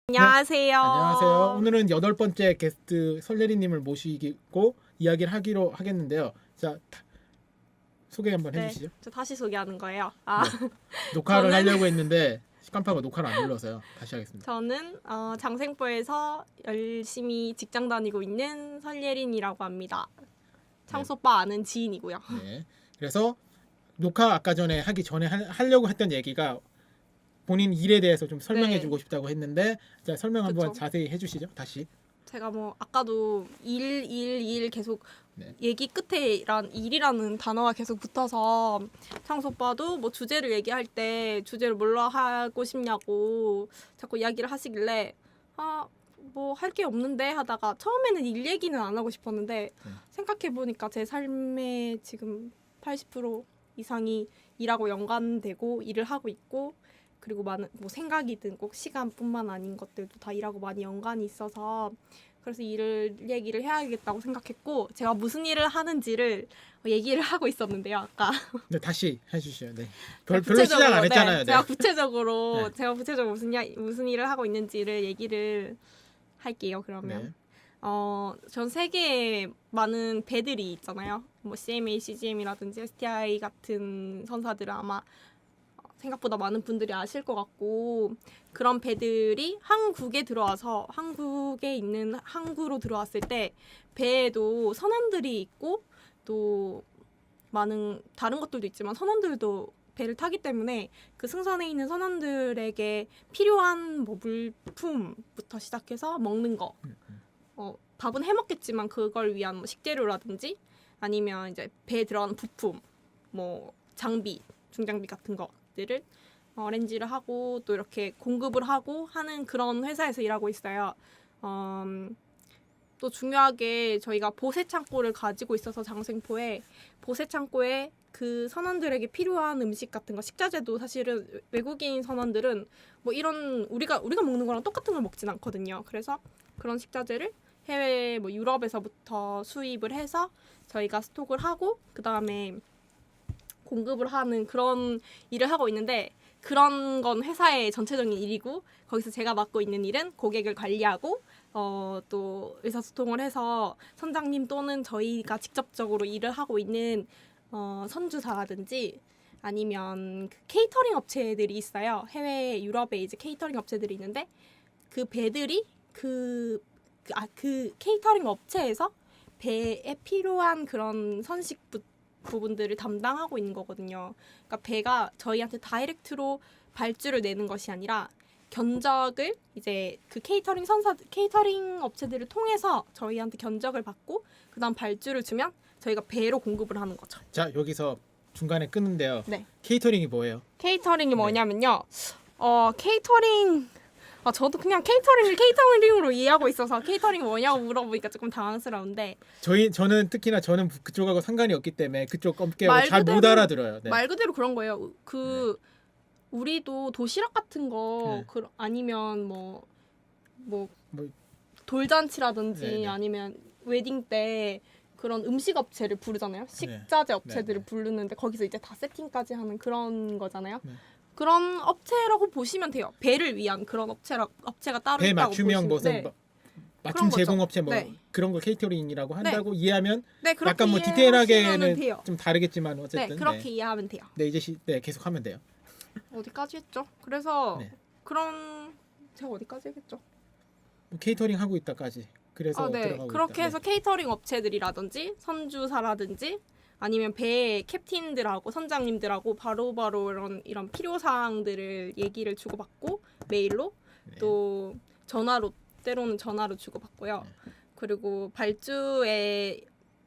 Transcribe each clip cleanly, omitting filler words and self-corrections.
안녕하세요. 안녕하세요. 오늘은 8번째 게스트 설레리님을 모시고 이야기를 하기로 하겠는데요. 자, 소개 한번 해주시죠. 저 다시 소개하는 거예요. 녹화를 하려고 했는데 깜빡하고 녹화를 안 눌러서요. 다시 하겠습니다. 저는 장생포에서 열심히 직장 다니고 있는 설예린이라고 합니다. 창소빠 아는 지인이고요. 네. 그래서 녹화 아까 전에 하기 전에 하려고 했던 얘기가 본인 일에 대해서 좀 설명해주고 싶다고 했는데 자, 설명 한번 그쵸. 자세히 해주시죠. 다시. 제가 아까도 일 계속 네. 얘기 끝에 일이라는 단어가 계속 붙어서 창소빠도 주제를 얘기할 때 주제를 뭘로 하고 싶냐고 자꾸 이야기를 하시길래 할 게 없는데 하다가 처음에는 일 얘기는 안 하고 싶었는데 생각해보니까 제 삶의 지금 80% 이상이 일하고 연관되고 일을 하고 있고 그리고 많은 생각이든 꼭 시간뿐만 아닌 것들도 다 일하고 많이 연관이 있어서 그래서 얘기를 해야겠다고 생각했고 제가 무슨 일을 하는지를 얘기를 하고 있었는데요 아까. 네, 다시 해주시죠. 네. 별로 시작 안 했잖아요. 네. 제가 구체적으로 무슨 일을 하고 있는지를 얘기를 할게요. 그러면 네. 전 세계에 많은 배들이 있잖아요. CMA, CGM이라든지 STI 같은 선사들은 아마 생각보다 많은 분들이 아실 것 같고 그런 배들이 한국에 들어와서 한국에 있는 항구로 들어왔을 때 배에도 선원들이 있고 또 많은 다른 것들도 있지만 선원들도 배를 타기 때문에 그 승선에 있는 선원들에게 필요한 물품부터 시작해서 먹는 거 밥은 해먹겠지만 그걸 위한 식재료라든지 아니면 이제 배에 들어가는 부품 장비 중장비 같은 것들을 어렌지를 하고 또 이렇게 공급을 하고 하는 그런 회사에서 일하고 있어요. 또 중요하게 저희가 보세 창고를 가지고 있어서 장생포에 보세 창고에 그 선원들에게 필요한 음식 같은 거 식자재도 사실은 외국인 선원들은 이런 우리가 먹는 거랑 똑같은 걸 먹진 않거든요. 그래서 그런 식자재를 해외 유럽에서부터 수입을 해서 저희가 스톡을 하고 그 다음에 공급을 하는 그런 일을 하고 있는데 그런 건 회사의 전체적인 일이고 거기서 제가 맡고 있는 일은 고객을 관리하고 또 의사소통을 해서 선장님 또는 저희가 직접적으로 일을 하고 있는 선주사라든지 아니면 그 케이터링 업체들이 있어요. 해외 유럽에 이제 케이터링 업체들이 있는데 그 배들이 그 케이터링 업체에서 배에 필요한 그런 선식 부분들을 담당하고 있는 거거든요. 그러니까 배가 저희한테 다이렉트로 발주를 내는 것이 아니라 견적을 이제 그 케이터링 업체들을 통해서 저희한테 견적을 받고 그다음 발주를 주면 저희가 배로 공급을 하는 거죠. 자, 여기서 중간에 끊는데요. 네. 케이터링이 뭐예요? 케이터링이 뭐냐면요. 케이터링 저도 그냥 케이터링으로 이해하고 있어서 케이터링이 뭐냐고 물어보니까 조금 당황스러운데 저는 특히나 저는 그쪽하고 상관이 없기 때문에 그쪽 업계하고 잘 못 알아들어요. 네. 말 그대로 그런 거예요. 우리도 도시락 같은 거 아니면 돌잔치라든지 네. 아니면 웨딩 때 그런 음식 업체를 부르잖아요. 식자재 업체들을 부르는데 거기서 이제 다 세팅까지 하는 그런 거잖아요. 그런 업체라고 보시면 돼요. 배를 위한 그런 업체가 따로 배 있다고 맞춤형 보시면 맞춤 제공업체 그런 걸 케이터링이라고 한다고 이해하면 약간 디테일하게는 돼요. 좀 다르겠지만 어쨌든 그렇게 이해하면 돼요. 네, 이제 계속 하면 돼요. 어디까지 했죠? 그래서 제가 어디까지 했겠죠? 케이터링 하고 있다까지. 그래서 들어가고 그렇게 있다. 해서 케이터링 업체들이라든지 선주사라든지 아니면 배 캡틴들하고 선장님들하고 바로바로 이런 필요 사항들을 얘기를 주고받고 메일로 또 때로는 전화로 주고받고요. 그리고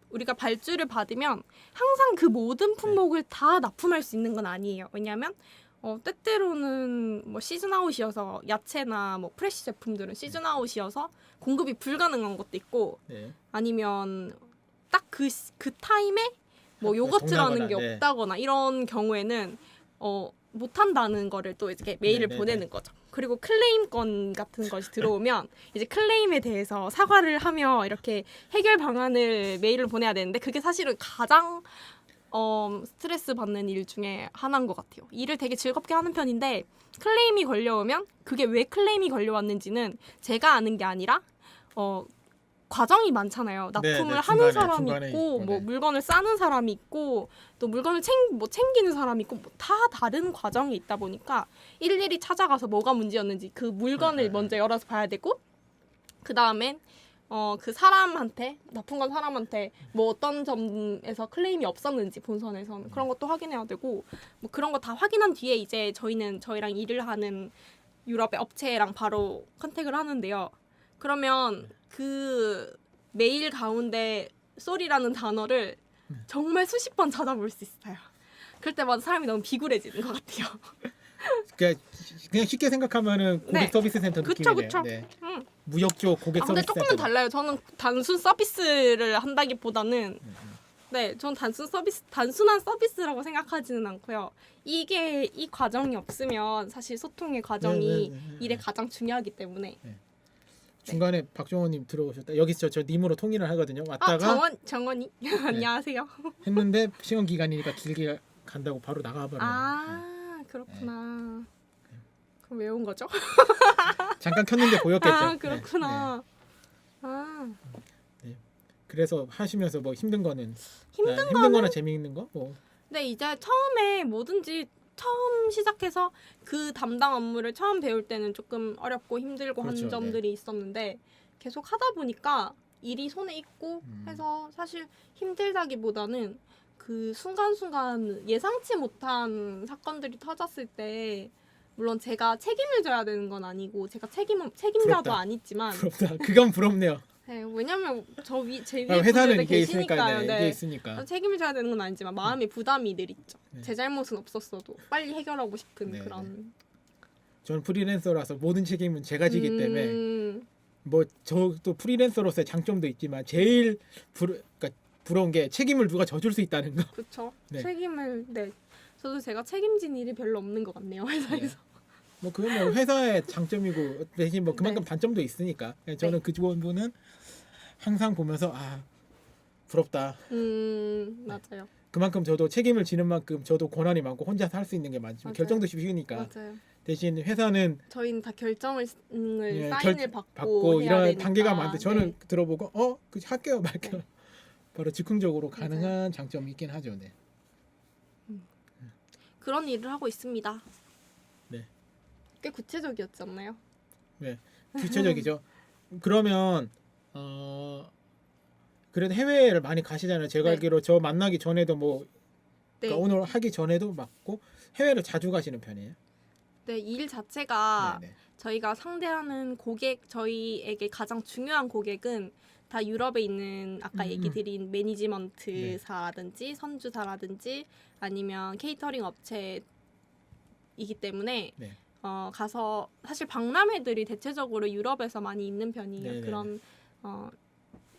우리가 발주를 받으면 항상 그 모든 품목을 다 납품할 수 있는 건 아니에요. 왜냐하면 때때로는 시즌아웃이어서 야채나 프레시 제품들은 시즌아웃이어서 공급이 불가능한 것도 있고 아니면 딱 그 타임에 요거트라는 게 없다거나 이런 경우에는 못한다는 거를 또 이렇게 메일을 보내는 거죠. 그리고 클레임건 같은 것이 들어오면 이제 클레임에 대해서 사과를 하며 이렇게 해결 방안을 메일을 보내야 되는데 그게 사실은 가장 스트레스 받는 일 중에 하나인 것 같아요. 일을 되게 즐겁게 하는 편인데 클레임이 걸려오면 그게 왜 클레임이 걸려왔는지는 제가 아는 게 아니라 과정이 많잖아요. 납품을 하는 사람이 있고 뭐 물건을 싸는 사람이 있고 또 물건을 챙기는 사람이 있고 다 다른 과정이 있다 보니까 일일이 찾아가서 뭐가 문제였는지 그 물건을 먼저 열어서 봐야 되고 그 다음엔 그 사람한테 납품건 사람한테 뭐 어떤 점에서 클레임이 없었는지 본선에서는 그런 것도 확인해야 되고 뭐 그런 거 다 확인한 뒤에 이제 저희랑 일을 하는 유럽의 업체랑 바로 컨택을 하는데요. 그러면 그 메일 가운데 쏘리라는 단어를 정말 수십 번 찾아볼 수 있어요. 그럴 때마다 사람이 너무 비굴해지는 것 같아요. 그냥 쉽게 생각하면은 고객 네. 서비스 센터 그쵸, 느낌이네요. 그쵸. 네. 무역 쪽 고객 근데 서비스 조금은 센터. 달라요. 저는 단순 서비스를 한다기보다는 네, 전 단순한 서비스라고 생각하지는 않고요. 이게 이 과정이 없으면 사실 소통의 과정이 일에 가장 중요하기 때문에. 중간에 박종원님 들어오셨다. 여기 저 님으로 통일을 하거든요. 왔다가 정원이 안녕하세요. 했는데 시험 기간이니까 길게 간다고 바로 나가버려요. 그렇구나. 그럼 왜 온 거죠? 잠깐 켰는데 보였겠죠. 그렇구나. 그래서 하시면서 뭐 힘든 거는 힘든 거나 재미있는 거? 뭐. 네, 이제 처음에 뭐든지 처음 시작해서 그 담당 업무를 처음 배울 때는 조금 어렵고 힘들고 그렇죠, 한 점들이 있었는데 계속 하다 보니까 일이 손에 있고 해서 사실 힘들다기보다는 그 순간순간 예상치 못한 사건들이 터졌을 때 물론 제가 책임을 져야 되는 건 아니고 제가 책임자도 부럽다. 아니지만 부럽다. 그건 부럽네요. 네, 왜냐면 제 위에 회사는 분들도 이게 있으니까, 계시니까요. 이게 있으니까. 책임을 져야 되는 건 아니지만 마음의 부담이 늘 있죠. 네. 제 잘못은 없었어도 빨리 해결하고 싶은 네, 그런. 저는 프리랜서라서 모든 책임은 제가 지기 때문에 음, 뭐 저도 프리랜서로서의 장점도 있지만 제일 그러니까 부러운 게 책임을 누가 져줄 수 있다는 거. 그렇죠. 네. 책임을 저도 제가 책임진 일이 별로 없는 것 같네요 회사에서. 뭐 그건 뭐 회사의 장점이고 대신 뭐 그만큼 단점도 있으니까 저는 그 부분은 항상 보면서 부럽다. 맞아요. 그만큼 저도 책임을 지는 만큼 저도 권한이 많고 혼자서 할 수 있는 게 많지만 맞아요. 결정도 쉬우니까 맞아요. 대신 회사는 저희는 다 결정을 예, 사인을 받고 해야 이런 되니까. 단계가 많은데 저는 네. 들어보고 그 할게요 말게요. 바로 즉흥적으로 가능한 장점이 있긴 하죠. 네. 그런 일을 하고 있습니다. 네. 꽤 구체적이었지 않나요? 네. 구체적이죠. 그러면 그래도 해외를 많이 가시잖아요. 제가 네. 알기로 저 만나기 전에도 뭐 네. 그러니까 오늘 하기 전에도 맞고 해외를 자주 가시는 편이에요. 네, 일 자체가 네네. 저희가 상대하는 저희에게 가장 중요한 고객은 다 유럽에 있는 아까 얘기 드린 매니지먼트사라든지 선주사라든지 아니면 케이터링 업체이기 때문에 네. 가서 사실 박람회들이 대체적으로 유럽에서 많이 있는 편이에요. 네네. 그런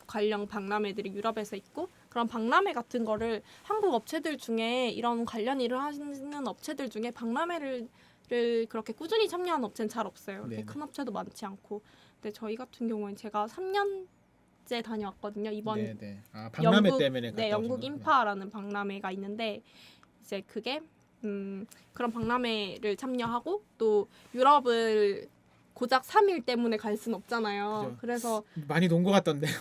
관련 박람회들이 유럽에서 있고 그런 박람회 같은 거를 한국 업체들 중에 이런 관련 일을 하시는 업체들 중에 박람회를 그렇게 꾸준히 참여하는 업체는 잘 없어요. 그렇게 네네. 큰 업체도 많지 않고. 근데 저희 같은 경우는 제가 3년째 다녀왔거든요. 이번 네네. 박람회 영국, 때문에 갔다 영국 오신 거구나. 인파라는 박람회가 있는데 이제 그게 그런 박람회를 참여하고 또 유럽을 고작 3일 때문에 갈 순 없잖아요. 그죠. 그래서 많이 논 것 같던데요.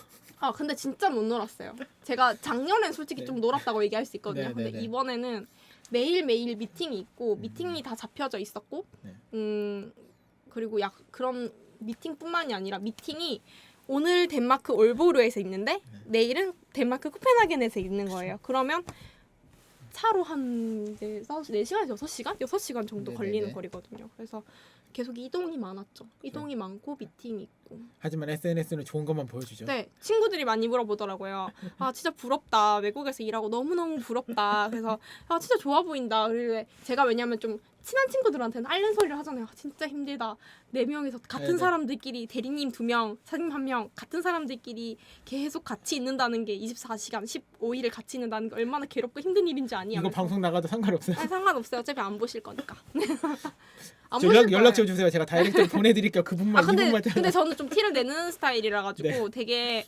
근데 진짜 못 놀았어요. 제가 작년엔 솔직히 네. 좀 놀았다고 얘기할 수 있거든요. 네, 근데 네, 네. 이번에는 매일매일 미팅이 있고 미팅이 다 잡혀져 있었고 네. 그리고 그런 미팅뿐만이 아니라 미팅이 오늘 덴마크 올보르에서 있는데 내일은 덴마크 코펜하겐에서 있는 거예요. 그러면 차로 한 이제 4시간에서 6시간? 6시간 정도 네네네. 걸리는 거리거든요. 그래서 계속 이동이 많았죠. 이동이 많고 미팅이 있고. 하지만 SNS는 좋은 것만 보여주죠. 네, 친구들이 많이 물어보더라고요. 진짜 부럽다. 외국에서 일하고 너무너무 부럽다. 그래서 진짜 좋아 보인다. 그리고 제가 왜냐면 좀 친한 친구들한테는 앓는 소리를 하잖아요. 진짜 힘들다. 4명이서 같은 네네. 사람들끼리 대리님 2명, 사장님 1명 같은 사람들끼리 계속 같이 있는다는 게 24시간 15일을 같이 있는다는 게 얼마나 괴롭고 힘든 일인지 아니야. 이거 방송 나가도 상관없어요. 상관없어요. 어차피 안 보실 거니까. 안 보실 연락처 거예요. 주세요. 제가 다이렉트로 보내드릴게요. 그분만 근데 이분만 근데 저는 좀 티를 내는 스타일이라 가지고 네. 되게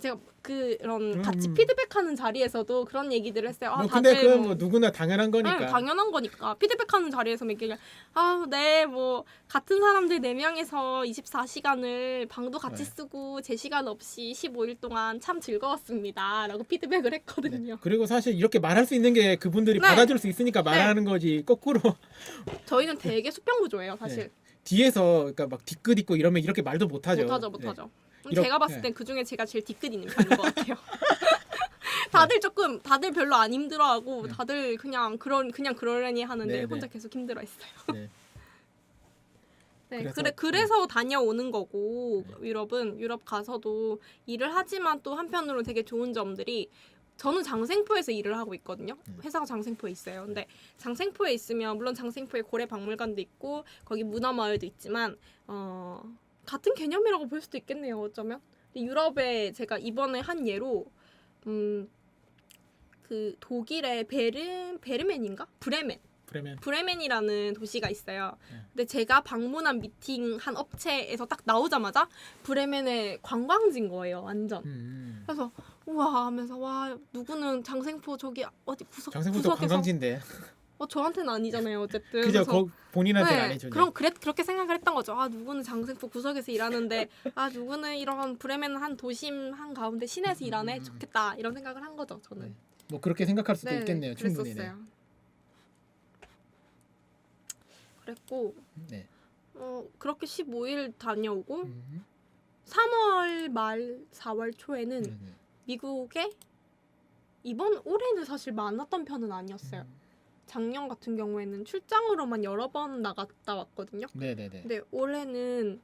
제가 그런 음. 같이 피드백하는 자리에서도 그런 얘기들을 했어요. 뭐 근데 다들 그건 뭐 누구나 당연한 거니까. 네, 당연한 거니까. 피드백하는 자리에서 몇 개를 네, 뭐 같은 사람들 4명에서 24시간을 방도 같이 네. 쓰고 제 시간 없이 15일 동안 참 즐거웠습니다. 라고 피드백을 했거든요. 네. 그리고 사실 이렇게 말할 수 있는 게 그분들이 네. 받아줄 수 있으니까 말하는 거지. 거꾸로 저희는 되게 수평구조예요, 사실. 뒤에서 그러니까 막 뒤끝 있고 이러면 이렇게 말도 못하죠. 못하죠. 이렇게- 제가 봤을 네. 땐 그중에 제가 제일 뒤끝 있는 편인 것 같아요. 다들 별로 안 힘들어하고 다들 그냥 그러려니 하는데 네, 혼자 네. 계속 힘들어했어요. 네. 네, 그래서- 그래서 다녀오는 거고 유럽 가서도 일을 하지만 또 한편으로 되게 좋은 점들이 저는 장생포에서 일을 하고 있거든요. 회사가 장생포에 있어요. 근데 장생포에 있으면 물론 장생포에 고래박물관도 있고 거기 문화마을도 있지만 같은 개념이라고 볼 수도 있겠네요. 어쩌면 근데 유럽에 제가 이번에 한 예로 그 독일의 베르멘인가? 브레멘이라는 도시가 있어요. 근데 제가 방문한 미팅한 업체에서 딱 나오자마자 브레멘의 관광지인 거예요, 완전. 그래서 우와 하면서 와 누구는 장생포 저기 어디 장생포도 관광지인데. 저한테는 아니잖아요, 어쨌든. 그죠? 그래서 본인한테는 네, 아니죠. 그렇게 생각을 했던 거죠. 누구는 장생포 구석에서 일하는데 누구는 이런 브레멘 한 도심 한 가운데 시내에서 일하네. 좋겠다. 이런 생각을 한 거죠, 저는. 네. 뭐 그렇게 생각할 수도 있겠네요. 충분히. 그랬었어요. 그랬고 네. 그렇게 15일 다녀오고 3월 말 4월 초에는 미국에 이번 올해는 사실 많았던 편은 아니었어요. 작년 같은 경우에는 출장으로만 여러 번 나갔다 왔거든요. 네네네. 근데 올해는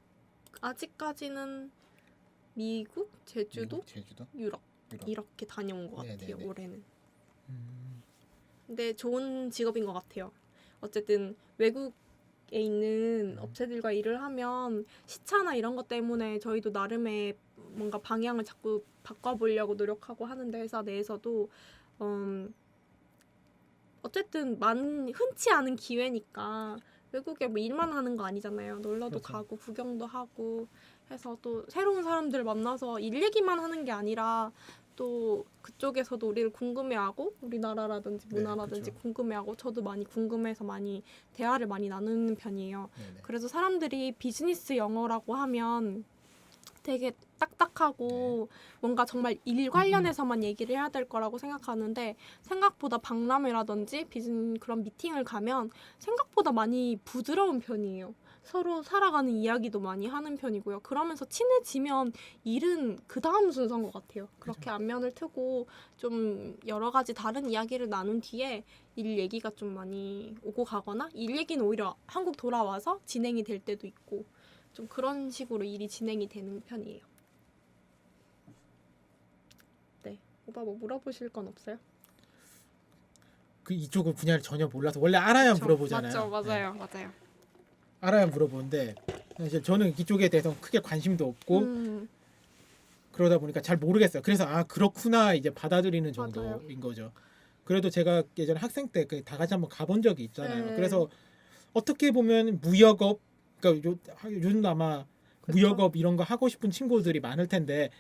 아직까지는 미국, 제주도, 유럽 이렇게 다녀온 것 같아요. 네네네. 올해는. 근데 좋은 직업인 것 같아요. 어쨌든 외국에 있는 업체들과 일을 하면 시차나 이런 것 때문에 저희도 나름의 뭔가 방향을 자꾸 바꿔보려고 노력하고 하는데 회사 내에서도 어쨌든 흔치 않은 기회니까 외국에 뭐 일만 하는 거 아니잖아요. 놀러도 그렇죠. 가고 구경도 하고 해서 또 새로운 사람들 만나서 일 얘기만 하는 게 아니라 또 그쪽에서도 우리를 궁금해하고 우리나라라든지 문화라든지 그렇죠. 궁금해하고 저도 많이 궁금해서 많이 대화를 많이 나누는 편이에요. 네네. 그래서 사람들이 비즈니스 영어라고 하면 되게 딱딱하고 뭔가 정말 일 관련해서만 얘기를 해야 될 거라고 생각하는데 생각보다 박람회라든지 그런 미팅을 가면 생각보다 많이 부드러운 편이에요. 서로 살아가는 이야기도 많이 하는 편이고요. 그러면서 친해지면 일은 그 다음 순서인 것 같아요. 그렇게 안면을 트고 좀 여러 가지 다른 이야기를 나눈 뒤에 일 얘기가 좀 많이 오고 가거나 일 얘기는 오히려 한국 돌아와서 진행이 될 때도 있고 좀 그런 식으로 일이 진행이 되는 편이에요. 네. 오빠 뭐 물어보실 건 없어요? 그 이쪽은 분야를 전혀 몰라서 원래 알아야 그쵸? 물어보잖아요. 맞죠, 네. 맞아요. 알아야 물어보는데 사실 저는 이쪽에 대해서 크게 관심도 없고 그러다 보니까 잘 모르겠어요. 그래서 그렇구나 이제 받아들이는 정도인 맞아요. 거죠. 그래도 제가 예전에 학생 때 다 같이 한번 가본 적이 있잖아요. 네. 그래서 어떻게 보면 무역업, 그러니까 요즘 아마 그쵸. 무역업 이런 거 하고 싶은 친구들이 많을 텐데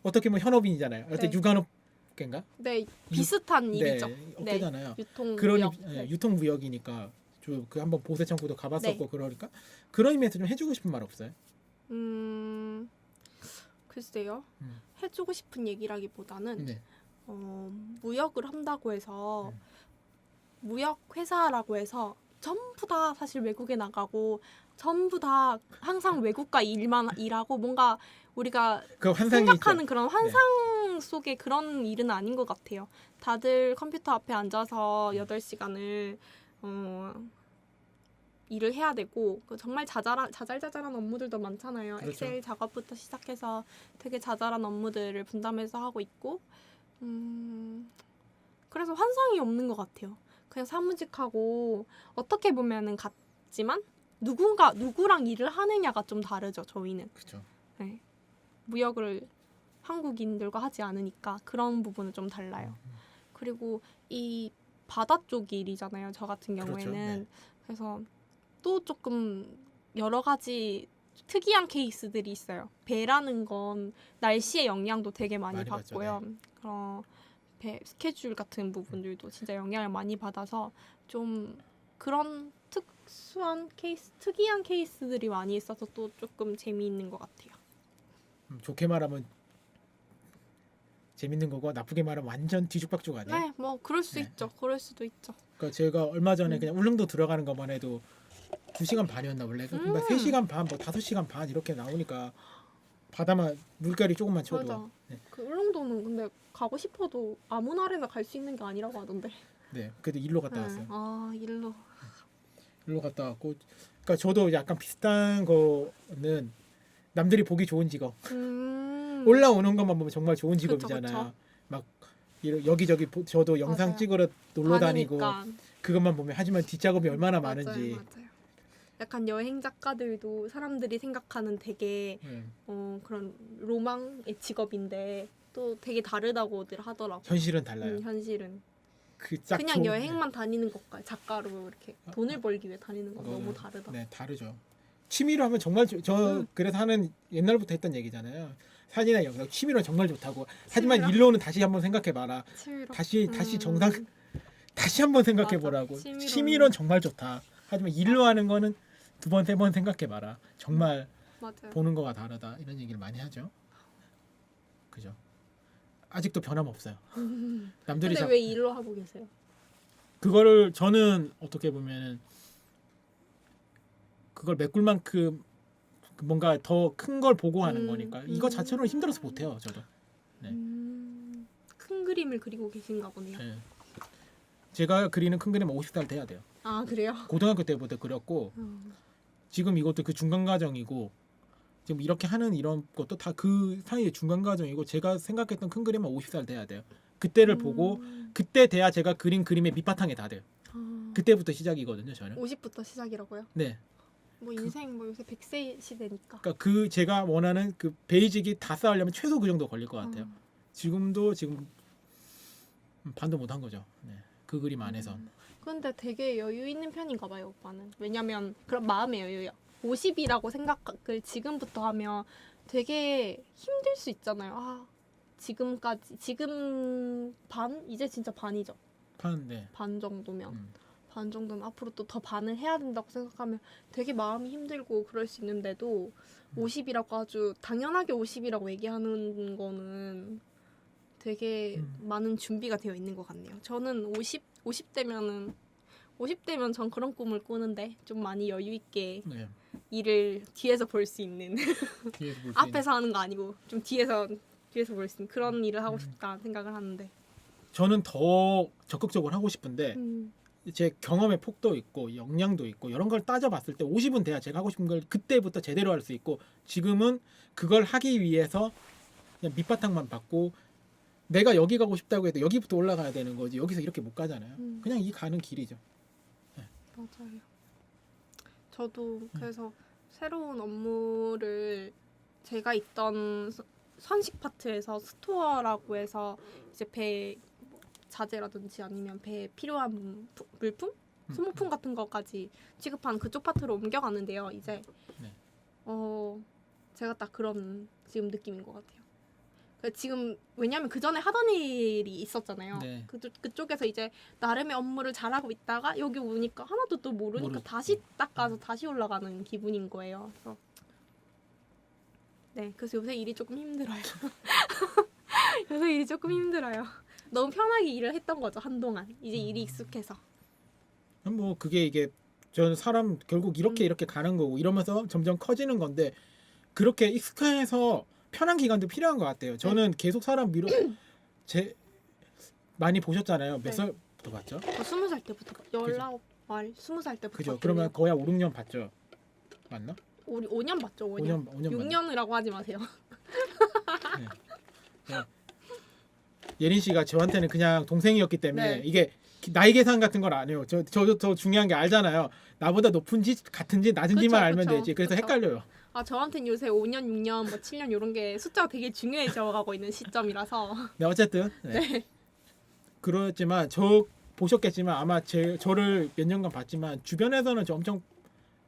어떻게 보면 현업인이잖아요. 어때 네. 유관업계인가? 네, 비슷한 일이죠. 네, 업계잖아요. 유통 그런 무역. 유통무역이니까 그 한번 보세창고도 가봤었고 네. 그러니까 그런 의미에서 좀 해주고 싶은 말 없어요? 글쎄요. 해주고 싶은 얘기라기보다는 네. 무역을 한다고 해서 무역 회사라고 해서 전부 다 사실 외국에 나가고 전부 다 항상 외국과 일하고 뭔가 우리가 그 환상이 생각하는 있죠. 그런 환상 속의 그런 일은 아닌 것 같아요. 다들 컴퓨터 앞에 앉아서 8시간을 일을 해야 되고 정말 자잘자잘한 업무들도 많잖아요. 그렇죠. 엑셀 작업부터 시작해서 되게 자잘한 업무들을 분담해서 하고 있고 그래서 환상이 없는 것 같아요. 그냥 사무직하고 어떻게 보면은 같지만 누구랑 일을 하느냐가 좀 다르죠. 저희는. 그렇죠. 네. 무역을 한국인들과 하지 않으니까 그런 부분은 좀 달라요. 그리고 이 바다 쪽 일이잖아요. 저 같은 경우에는. 그렇죠. 네. 그래서 또 조금 여러 가지 특이한 케이스들이 있어요. 배라는 건 날씨의 영향도 되게 많이 많이 받죠, 받고요. 배 스케줄 같은 부분들도 진짜 영향을 많이 받아서 좀 그런 특이한 케이스들이 많이 있어서 또 조금 재미있는 것 같아요. 좋게 말하면 재밌는 거고 나쁘게 말하면 완전 뒤죽박죽 아니에요? 네, 뭐 그럴 수 네. 있죠. 그럴 수도 있죠. 그러니까 제가 얼마 전에 그냥 울릉도 들어가는 것만 해도 2시간 반이었나 원래. 그러니까 3시간 반, 뭐 5시간 반 이렇게 나오니까 바다만 물결이 조금만 쳐도. 맞아. 네. 그 울릉도는 근데 가고 싶어도 아무 날에나 갈 수 있는 게 아니라고 하던데. 네. 그래도 일로 갔다 왔어요. 아, 일로. 일로 갔다 왔고, 그러니까 저도 약간 비슷한 거는 남들이 보기 좋은 직업. 올라오는 것만 보면 정말 좋은 직업이잖아요. 그쵸. 막 여기저기 저도 영상 맞아요. 찍으러 놀러 다니고 다니니까. 그것만 보면 하지만 뒷작업이 얼마나 맞아요, 많은지. 맞아요. 약간 여행 작가들도 사람들이 생각하는 되게 그런 로망의 직업인데 또 되게 다르다고들 하더라고. 현실은 달라요. 현실은 그 그냥 여행만 다니는 것과 작가로 이렇게 돈을 벌기 위해 다니는 건 그거는, 너무 다르다. 네, 다르죠. 취미로 하면 정말 저 그래서 하는 옛날부터 했던 얘기잖아요. 사진이나 영상 취미로 정말 좋다고. 하지만 취미로? 일로는 다시 한번 생각해 봐라. 취미로. 다시 정상 다시 한번 생각해 보라고. 맞아. 취미로는 정말 좋다. 하지만 일로 하는 거는 2번, 3번 생각해 봐라. 정말 맞아요. 보는 거가 다르다. 이런 얘기를 많이 하죠. 그죠? 아직도 변함없어요. 남들이 근데 왜 일로 하고 계세요? 그거를 저는 어떻게 보면은 그걸 메꿀 만큼 뭔가 더 큰 걸 보고 하는 거니까 이거 자체로 힘들어서 못해요. 저도. 네. 큰 그림을 그리고 계신가 보네요. 네. 제가 그리는 큰 그림은 50살 돼야 돼요. 아, 그래요? 고등학교 때부터 그렸고 지금 이것도 그 중간 과정이고 지금 이렇게 하는 이런 것도 다 그 사이의 중간 과정이고 제가 생각했던 큰 그림은 50살 돼야 돼요. 그때를 보고 그때 돼야 제가 그린 그림의 밑바탕에 다 돼요. 그때부터 시작이거든요, 저는. 50부터 시작이라고요? 네. 뭐 인생 뭐 요새 100세 시대니까. 그러니까 그 제가 원하는 그 베이직이 다 쌓으려면 최소 그 정도 걸릴 것 같아요. 지금 반도 못 한 거죠. 네. 그 그림 안에선. 근데 되게 여유 있는 편인가 봐요, 오빠는. 왜냐면 그런 마음의 여유요. 50이라고 생각을 지금부터 하면 되게 힘들 수 있잖아요. 아, 지금 반? 이제 진짜 반이죠. 네. 반 정도면. 반 정도면 앞으로 또 더 반을 해야 된다고 생각하면 되게 마음이 힘들고 그럴 수 있는데도 50이라고 아주 당연하게 50이라고 얘기하는 거는 되게 많은 준비가 되어 있는 것 같네요. 저는 50대면 전 그런 꿈을 꾸는데 좀 많이 여유 있게 네. 일을 뒤에서 볼 수 있는 뒤에서 볼수 앞에서 하는 거 아니고 좀 뒤에서 볼 수 있는 그런 일을 하고 싶다 생각을 하는데 저는 더 적극적으로 하고 싶은데 음. 제 경험의 폭도 있고 역량도 있고 이런 걸 따져봤을 때 50은 돼야 제가 하고 싶은 걸 그때부터 제대로 할 수 있고 지금은 그걸 하기 위해서 그냥 밑바탕만 받고 내가 여기 가고 싶다고 해도 여기부터 올라가야 되는 거지 여기서 이렇게 못 가잖아요. 그냥 이 가는 길이죠. 맞아요. 저도 그래서 새로운 업무를 제가 있던 선식 파트에서 스토어라고 해서 이제 배 자재라든지 아니면 배에 필요한 물품, 소모품 같은 것까지 취급한 그쪽 파트로 옮겨가는데요. 이제 네. 제가 딱 그런 지금 느낌인 것 같아요. 지금 왜냐하면 그 전에 하던 일이 있었잖아요. 네. 그쪽에서 이제 나름의 업무를 잘하고 있다가 여기 오니까 하나도 또 모르니까 다시 닦아서 다시 올라가는 기분인 거예요. 그래서 요새 일이 조금 힘들어요. 요새 일이 조금 힘들어요. 너무 편하게 일을 했던 거죠 한동안. 이제 일이 익숙해서. 뭐 그게 이게 저는 사람 결국 이렇게 가는 거고 이러면서 점점 커지는 건데 그렇게 익숙해서 편한 기간도 필요한 것 같아요. 저는 계속 사람 많이 보셨잖아요. 몇 네. 살부터 봤죠? 저 20살 때부터 19살, 20살 때부터. 그죠? 그러면 거의 한 5, 6년 봤죠. 맞나? 우리 5년 봤죠. 5년. 5년 6년이라고 하지 마세요. 네. 예린 씨가 저한테는 그냥 동생이었기 때문에 네. 이게 나이 계산 같은 걸 안 해요. 저도 더 중요한 게 알잖아요. 나보다 높은지 같은지 낮은지만 알면 되지. 그래서 헷갈려요. 저한테는 요새 5년, 6년, 뭐 7년 이런 게 숫자가 되게 중요해져 가고 있는 시점이라서. 네, 어쨌든 네. 그렇지만 보셨겠지만 아마 저를 몇 년간 봤지만 주변에서는 저 엄청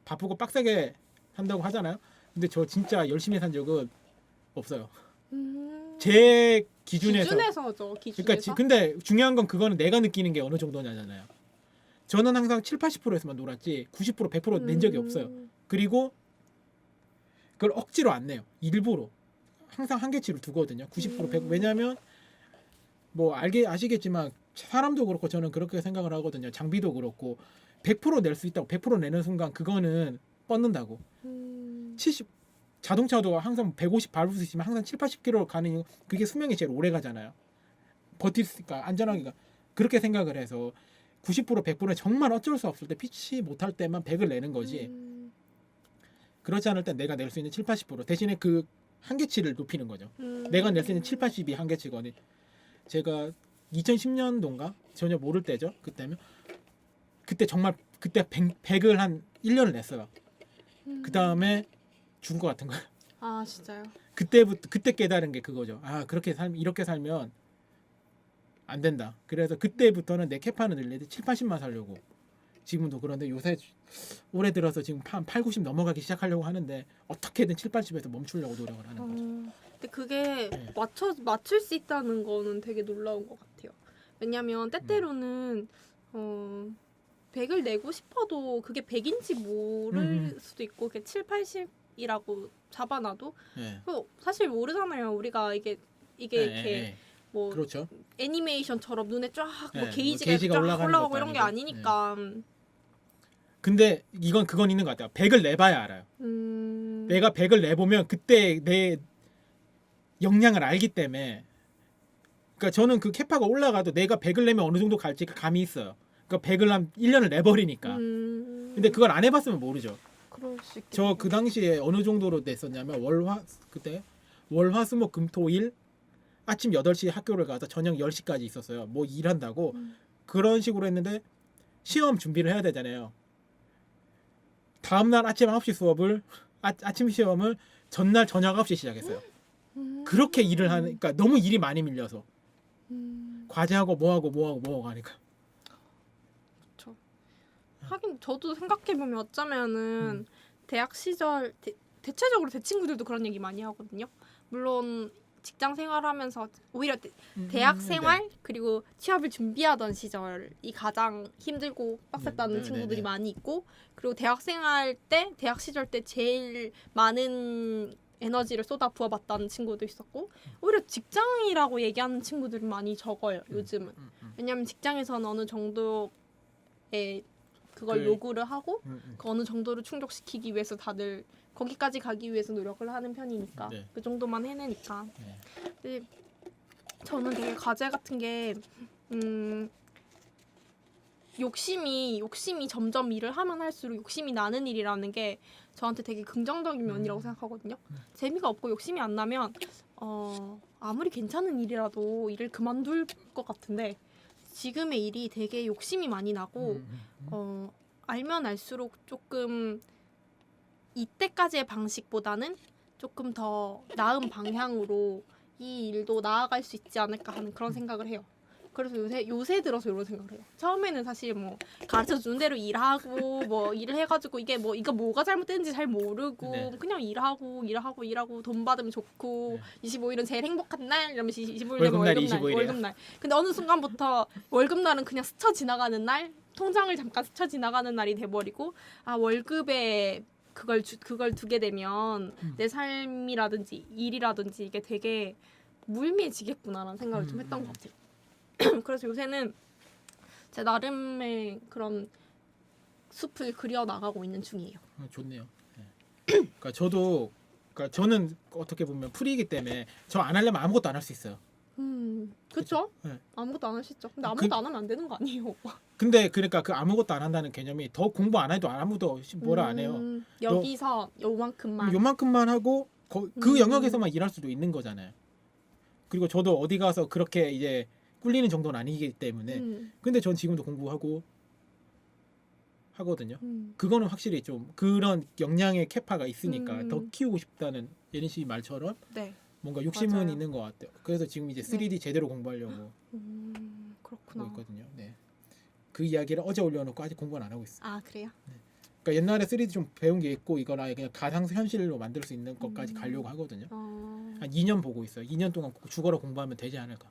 바쁘고 빡세게 한다고 하잖아요. 근데 저 진짜 열심히 산 적은 없어요. 음. 제 기준에서. 기준에서죠. 기준에서. 그러니까 근데 중요한 건 그거는 내가 느끼는 게 어느 정도냐잖아요. 저는 항상 7, 80%에서만 놀았지 90% 100%낸 적이 없어요. 그리고 그걸 억지로 안 내요. 일부러 항상 한계치를 두거든요. 90% 100%. 왜냐하면 뭐 아시겠지만 사람도 그렇고 저는 그렇게 생각을 하거든요. 장비도 그렇고 100%낼 수 있다고 100% 내는 순간 그거는 뻗는다고. 70 자동차도 항상 150 밟을 수 있으면 항상 7, 80km 가는 이유, 그게 수명이 제일 오래 가잖아요. 버틸 수 있으니까 안전하기가 그렇게 생각을 해서 90% 100%는 정말 어쩔 수 없을 때 피치 못할 때만 100을 내는 거지. 그렇지 않을 땐 내가 낼 수 있는 7, 80% 대신에 그 한계치를 높이는 거죠. 내가 낼 수 있는 7, 80이 한계치거든. 제가 2010년도인가 전혀 모를 때죠. 그때면 그때 정말 그때 100을 한 1년을 냈어요. 그 다음에 죽을 것 같은 거야. 아 진짜요? 그때 깨달은 게 그거죠. 아 이렇게 살면 안 된다. 그래서 그때부터는 내 캐파는 늘리지 7, 80만 살려고. 지금도 그런데 요새 올해 들어서 지금 한 8, 90 넘어가기 시작하려고 하는데 어떻게든 7, 80에서 멈추려고 노력을 하는 거죠. 근데 그게 네. 맞출 수 있다는 거는 되게 놀라운 것 같아요. 왜냐면 때때로는 100을 내고 싶어도 그게 100인지 모를 수도 있고 그게 7, 80이라고 잡아놔도 네. 사실 모르잖아요. 우리가 이게 이렇게 뭐 그렇죠. 애니메이션처럼 눈에 쫙 뭐 네, 게이지가 게이지가 쫙 올라가는 올라가고 것도 이런 게 아니고. 아니니까. 근데 그건 있는 것 같아요. 100을 내봐야 알아요. 내가 100을 내보면 그때 내 역량을 알기 때문에. 그러니까 저는 그 캐파가 올라가도 내가 100을 내면 어느 정도 갈지 감이 있어요. 그러니까 100을 한 1년을 내버리니까. 근데 그걸 안 해봤으면 모르죠. 그럴 수 있겠네요. 저 그 당시에 어느 정도로 냈었냐면 월화수목금토일 아침 8시 학교를 가서 저녁 10시까지 있었어요. 뭐 일한다고. 그런 식으로 했는데 시험 준비를 해야 되잖아요. 다음날 아침 9시 수업을 아침 시험을 전날 저녁 9시 시작했어요. 그렇게 일을 하니까 너무 일이 많이 밀려서 과제하고 뭐하고 하니까. 그렇죠. 하긴 저도 생각해 보면 어쩌면은 대학 시절 대체적으로 제 친구들도 그런 얘기 많이 하거든요. 물론 직장 생활하면서 오히려 대학 생활 네. 그리고 취업을 준비하던 시절이 가장 힘들고 빡셌다는 네, 친구들이 네. 많이 있고 그리고 대학 시절 때 제일 많은 에너지를 쏟아 부어봤다는 친구도 있었고 오히려 직장이라고 얘기하는 친구들은 많이 적어요. 요즘은. 왜냐하면 직장에서는 어느 정도의 그걸 요구를 하고 그 어느 정도를 충족시키기 위해서 다들 거기까지 가기 위해서 노력을 하는 편이니까 네. 그 정도만 해내니까. 네. 근데 저는 되게 과제 같은 게 욕심이 점점 일을 하면 할수록 욕심이 나는 일이라는 게 저한테 되게 긍정적인 면이라고 생각하거든요. 재미가 없고 욕심이 안 나면 아무리 괜찮은 일이라도 일을 그만둘 것 같은데 지금의 일이 되게 욕심이 많이 나고 알면 알수록 조금 이때까지의 방식보다는 조금 더 나은 방향으로 이 일도 나아갈 수 있지 않을까 하는 그런 생각을 해요. 그래서 요새 들어서 이런 생각을 해요. 처음에는 사실 뭐 가르쳐 주는 대로 일하고 뭐 일을 해가지고 이거 뭐가 잘못됐는지 잘 모르고 네. 그냥 일하고 돈 받으면 좋고 25일은 제일 행복한 날 이러면서 25일 되면 월급날 월급날 25일이에요. 월급날. 근데 어느 순간부터 월급날은 그냥 스쳐 지나가는 날, 통장을 잠깐 스쳐 지나가는 날이 돼버리고 월급에 그걸 두게 되면 내 삶이라든지 일이라든지 이게 되게 무의미해지겠구나라는 생각을 좀 했던 것 같아요. 그래서 요새는 제 나름의 그런 숲을 그려 나가고 있는 중이에요. 좋네요. 네. 그러니까 저는 어떻게 보면 풀이기 때문에 저 안 하려면 아무것도 안 할 수 있어요. 그렇죠? 네. 아무것도 안 할 수 있죠. 근데 아무것도 안 하면 안 되는 거 아니에요? 근데 그러니까 그 아무것도 안 한다는 개념이 더 공부 안 해도 아무도 뭐라 안 해요. 여기서 요만큼만. 요만큼만 하고 그 영역에서만 일할 수도 있는 거잖아요. 그리고 저도 어디 가서 그렇게 이제 꿀리는 정도는 아니기 때문에. 근데 전 지금도 공부하고 하거든요. 그거는 확실히 좀 그런 역량의 캐파가 있으니까 더 키우고 싶다는 예린 씨 말처럼 네. 뭔가 욕심은 맞아요. 있는 것 같아요. 그래서 지금 이제 3D 제대로 공부하려고 그렇구나. 하고 있거든요. 네. 그 이야기를 어제 올려놓고 아직 공부는 안 하고 있어요. 아 그래요? 그러니까 옛날에 3D 좀 배운 게 있고 이걸 아예 그냥 가상 현실로 만들 수 있는 것까지 가려고 하거든요. 한 2년 보고 있어요. 2년 동안 죽어라 공부하면 되지 않을까.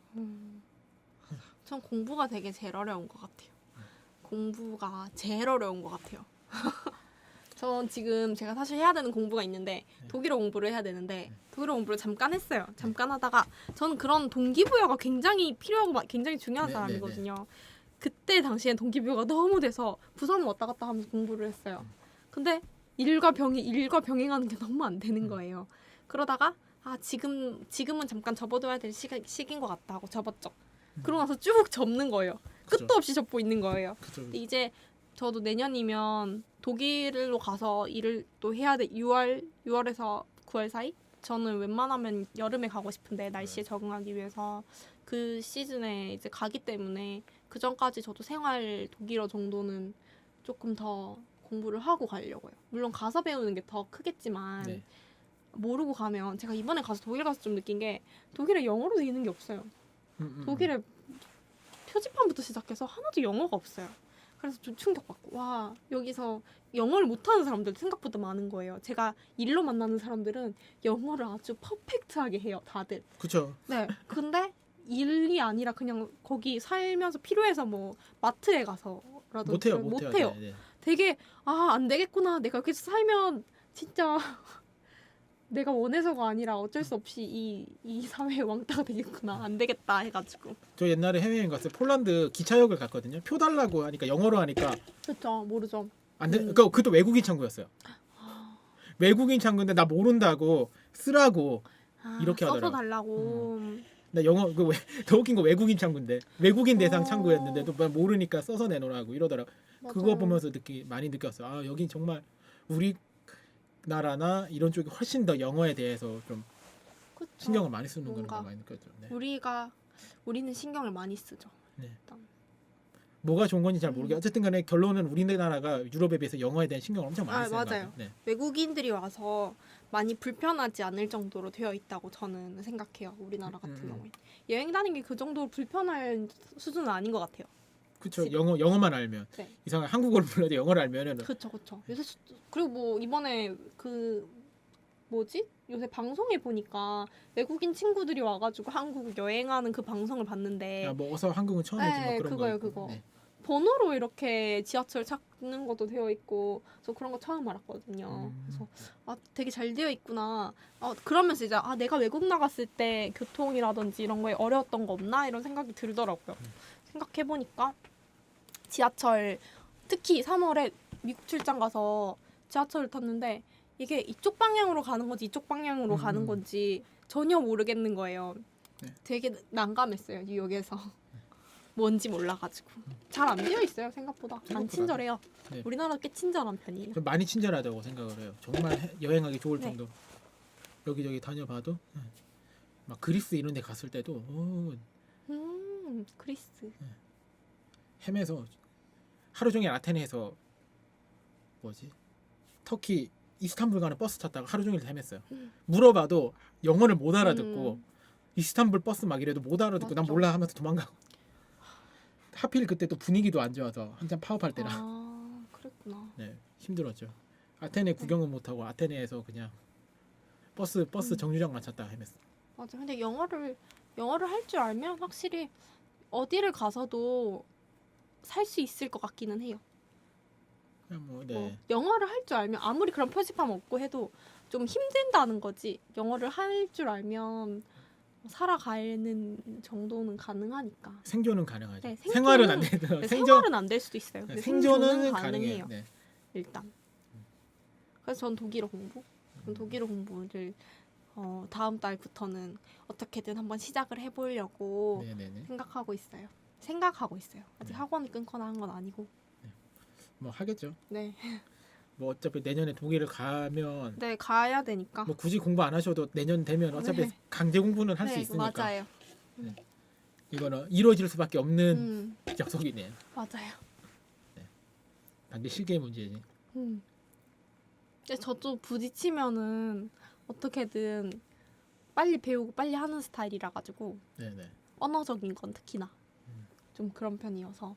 전 공부가 되게 제일 어려운 것 같아요. 공부가 제일 어려운 것 같아요. 전 지금 제가 사실 해야 되는 공부가 있는데 독일어 공부를 해야 되는데 독일어 공부를 잠깐 했어요. 잠깐 하다가 저는 그런 동기부여가 굉장히 필요하고 굉장히 중요한 네, 사람이거든요. 그때 당시엔 동기부여가 너무 돼서 부산을 왔다 갔다 하면서 공부를 했어요. 근데 일과 병행하는 게 너무 안 되는 거예요. 그러다가 지금은 잠깐 접어둬야 될 시기인 것 같다 하고 접었죠. 그러고 나서 쭉 접는 거예요. 그쵸. 끝도 없이 접고 있는 거예요. 그쵸. 근데 이제 저도 내년이면 독일로 가서 일을 또 해야 돼. 6월에서 9월 사이? 저는 웬만하면 여름에 가고 싶은데 날씨에 적응하기 위해서 그 시즌에 이제 가기 때문에 그 전까지 저도 생활 독일어 정도는 조금 더 공부를 하고 가려고요. 물론 가서 배우는 게 더 크겠지만 네. 모르고 가면 제가 이번에 가서 독일 가서 좀 느낀 게 독일에 영어로 돼 있는 게 없어요. 독일에 표지판부터 시작해서 하나도 영어가 없어요. 그래서 좀 충격받고 와 여기서 영어를 못하는 사람들도 생각보다 많은 거예요. 제가 일로 만나는 사람들은 영어를 아주 퍼펙트하게 해요. 다들. 그쵸. 네. 근데 일이 아니라 그냥 거기 살면서 필요해서 뭐 마트에 가서라도 못해요. 네, 네. 되게 안 되겠구나. 내가 여기서 살면 진짜 내가 원해서가 아니라 어쩔 수 없이 이 사회의 왕따가 되겠구나. 안 되겠다 해가지고. 저 옛날에 해외여행 갔어요. 폴란드 기차역을 갔거든요. 표 달라고 하니까 영어로 하니까 그렇죠. 모르죠. 안 돼. 그러니까 그것도 외국인 창구였어요. 외국인 창구인데 나 모른다고 쓰라고 이렇게 써서 하더라고. 달라고. 나 영어 더 웃긴 거 외국인 창구인데 외국인 대상 창구였는데도 모르니까 써서 내놓으라고 이러더라고. 그거 맞아요. 보면서 많이 느꼈어. 아 여긴 정말 우리 나라나 이런 쪽이 훨씬 더 영어에 대해서 좀 그쵸. 신경을 많이 쓰는 걸 뭔가 많이 느꼈죠. 네. 우리는 신경을 많이 쓰죠. 네. 일단. 뭐가 좋은 건지 잘 모르겠어요. 어쨌든 간에 결론은 우리나라가 유럽에 비해서 영어에 대한 신경을 엄청 많이 쓰는 것 맞아요. 같아요. 네. 외국인들이 와서 많이 불편하지 않을 정도로 되어 있다고 저는 생각해요. 우리나라 같은 경우에. 여행 다니는 게 그 정도로 불편할 수준은 아닌 것 같아요. 그렇죠. 지금. 영어만 알면 네. 이상한 한국어를 불러도 영어를 알면은 그렇죠. 요새 그리고 뭐 이번에 그 뭐지? 요새 방송에 보니까 외국인 친구들이 와가지고 한국 여행하는 그 방송을 봤는데 야, 뭐 어서 한국은 처음이지 네, 뭐 그런 그거요, 거. 그거. 네. 번호로 이렇게 지하철 찾는 것도 되어 있고 저 그런 거 처음 알았거든요. 그래서 되게 잘 되어 있구나. 그러면서 이제 내가 외국 나갔을 때 교통이라든지 이런 거에 어려웠던 거 없나 이런 생각이 들더라고요. 생각해 보니까 지하철 특히 3월에 미국 출장 가서 지하철을 탔는데 이게 이쪽 방향으로 가는 건지 이쪽 방향으로 가는 건지 전혀 모르겠는 거예요. 네. 되게 난감했어요. 뉴욕에서. 뭔지 몰라가지고 잘 안 되어 있어요. 생각보다 안 생각보다. 친절해요. 네. 우리나라 꽤 친절한 편이에요. 좀 많이 친절하다고 생각을 해요. 정말 여행하기 좋을 네. 정도. 여기저기 다녀봐도 막 그리스 이런 데 갔을 때도 그리스. 헤매서 하루 종일 아테네에서 터키 이스탄불 가는 버스 탔다가 하루 종일 헤맸어요. 물어봐도 영어를 못 알아듣고 이스탄불 버스 막 이래도 못 알아듣고 난 맞죠. 몰라 하면서 도망가고. 하필 그때 또 분위기도 안 좋아서 한참 파업할 때라 그랬구나. 네, 힘들었죠. 아테네 구경은 못 하고 아테네에서 그냥 버스 정류장만 찾다가 헤맸어. 맞아. 근데 영어를 할 줄 알면 확실히 어디를 가서도 살 수 있을 것 같기는 해요. 그냥 네. 영어를 할 줄 알면 아무리 그런 표지판 없고 해도 좀 힘든다는 거지. 영어를 할 줄 알면 살아가는 정도는 가능하니까. 생존은 가능하죠. 네, 생활은 안 되죠. 네, 생활은 안 될 수도 있어요. 근데 생존은 가능해요. 가능해요. 네. 일단. 그래서 전 독일어 공부. 독일어 공부를 다음 달부터는 어떻게든 한번 시작을 해보려고 네네네. 생각하고 있어요. 아직 네. 학원을 끊거나 한 건 아니고. 뭐 하겠죠. 네. 뭐 어차피 내년에 독일을 가면 네, 가야 되니까. 뭐 굳이 공부 안 하셔도 내년 되면 어차피 네. 강제 공부는 할 수 네, 있으니까 맞아요. 이거는 이루어질 수밖에 없는 약속이네요. 맞아요. 단지 실기의 문제지. 근데 저도 부딪히면은 어떻게든 빨리 배우고 빨리 하는 스타일이라 가지고 네네. 언어적인 건 특히나 좀 그런 편이어서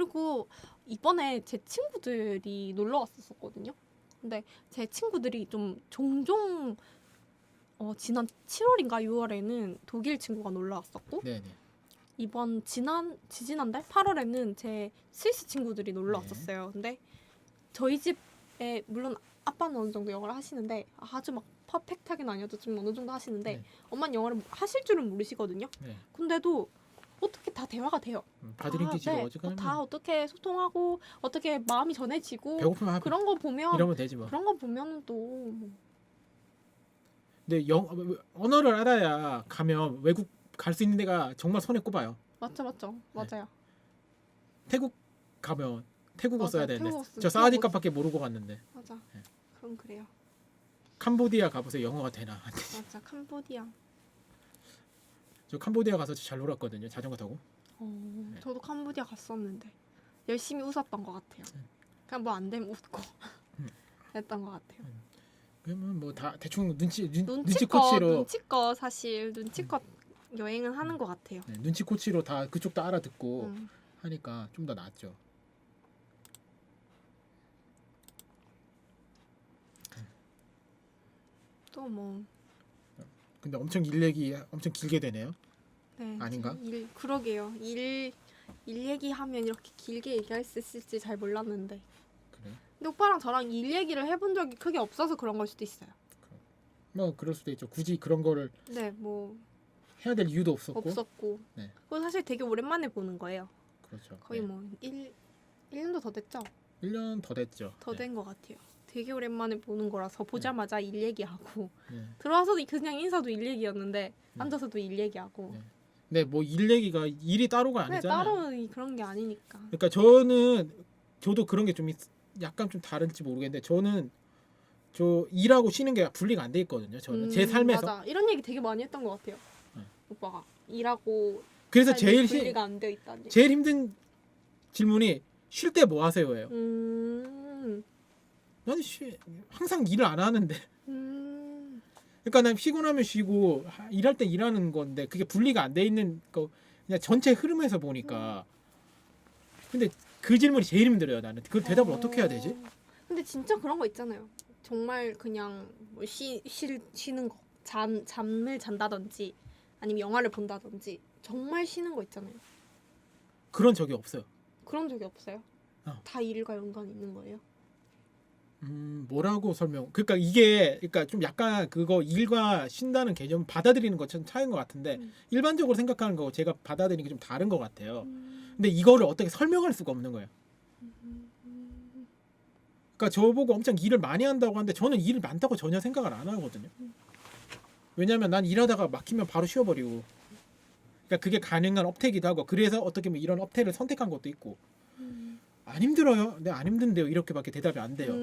그리고 이번에 제 친구들이 놀러 왔었거든요. 근데 제 친구들이 좀 종종 지난 7월인가 6월에는 독일 친구가 놀러 왔었고 네네. 이번 지지난달 8월에는 제 스위스 친구들이 놀러 네. 왔었어요. 근데 저희 집에 물론 아빠는 어느 정도 영어를 하시는데 아주 막 퍼펙트하게는 아니어도 좀 어느 정도 하시는데 네. 엄마는 영어를 하실 줄은 모르시거든요. 네. 근데도 어떻게 다 대화가 돼요. 바드링키지로 네. 어지간하면 다 어떻게 소통하고 어떻게 마음이 전해지고 배고프면 하고 그런 거 보면 이러면 되지 뭐. 그런 거 보면 또 근데 언어를 알아야 가면 외국 갈 수 있는 데가 정말 손에 꼽아요. 맞죠. 맞아요. 태국 가면 태국어 맞아, 써야 되는데 태국어 쓰- 저 태국어 사와디카밖에 모르고 갔는데 맞아. 네. 그럼 그래요. 캄보디아 가보세요. 영어가 되나? 맞아. 캄보디아. 저 캄보디아 가서 잘 놀았거든요. 자전거 타고. 저도 캄보디아 갔었는데 열심히 웃었던 것 같아요. 그냥 뭐 안 되면 웃고 했던 것 같아요. 그러면 뭐 다 대충 눈치코치로 눈치껏 사실 눈치껏 여행은 하는 것 같아요. 네, 눈치코치로 다 그쪽도 알아듣고 음. 하니까 좀 더 낫죠. 또 뭐 근데 엄청 일 얘기 엄청 길게 되네요. 네, 아닌가? 그러게요. 일 얘기하면 이렇게 길게 얘기할 수 있을지 잘 몰랐는데. 그래. 근데 오빠랑 저랑 일 얘기를 해본 적이 크게 없어서 그런 걸 수도 있어요. 뭐 그럴 수도 있죠. 굳이 그런 거를 네, 뭐 해야 될 이유도 없었고. 없었고. 네. 그거 사실 되게 오랜만에 보는 거예요. 그렇죠. 거의 네. 뭐 1년도 더 됐죠? 1년 더 됐죠. 더 네. 된 것 같아요. 되게 오랜만에 보는 거라서 보자마자 일 얘기하고 네. 들어와서도 그냥 인사도 일 얘기였는데 네. 앉아서도 일 얘기하고. 네. 근데 뭐 일 얘기가 일이 따로가 네, 아니잖아요. 따로 그런 게 아니니까. 그러니까 저도 그런 게 좀 약간 좀 다른지 모르겠는데 저는 저 일하고 쉬는 게 분리가 안 돼 있거든요. 저는 제 삶에서. 맞아. 이런 얘기 되게 많이 했던 것 같아요. 네. 오빠가 일하고 그래서 삶이 분리가 안 되어 있다는. 제일 힘든 질문이 쉴 때 뭐 하세요예요. 나는 항상 일을 안 하는데. 그러니까 난 피곤하면 쉬고 일할 때 일하는 건데 그게 분리가 안 돼 있는 거 그냥 전체 흐름에서 보니까. 근데 그 질문이 제일 힘들어요. 나는 그걸 대답을 어떻게 해야 되지? 근데 진짜 그런 거 있잖아요. 정말 그냥 뭐 쉬는 거, 잠을 잔다든지 아니면 영화를 본다든지 정말 쉬는 거 있잖아요. 그런 적이 없어요. 그런 적이 없어요? 다 일과 연관이 있는 거예요? 뭐라고 그러니까 이게 그러니까 좀 약간 그거 일과 쉰다는 개념 받아들이는 것처럼 차이인 것 같은데 일반적으로 생각하는 거고 제가 받아들이는 게 좀 다른 것 같아요. 근데 이거를 어떻게 설명할 수가 없는 거예요. 그러니까 저보고 엄청 일을 많이 한다고 하는데 저는 일을 많다고 전혀 생각을 안 하거든요. 왜냐하면 난 일하다가 막히면 바로 쉬어버리고. 그러니까 그게 가능한 업태기도 하고 그래서 어떻게 보면 이런 업태를 선택한 것도 있고. 안 힘들어요? 네, 안 힘든데요. 이렇게밖에 대답이 안 돼요.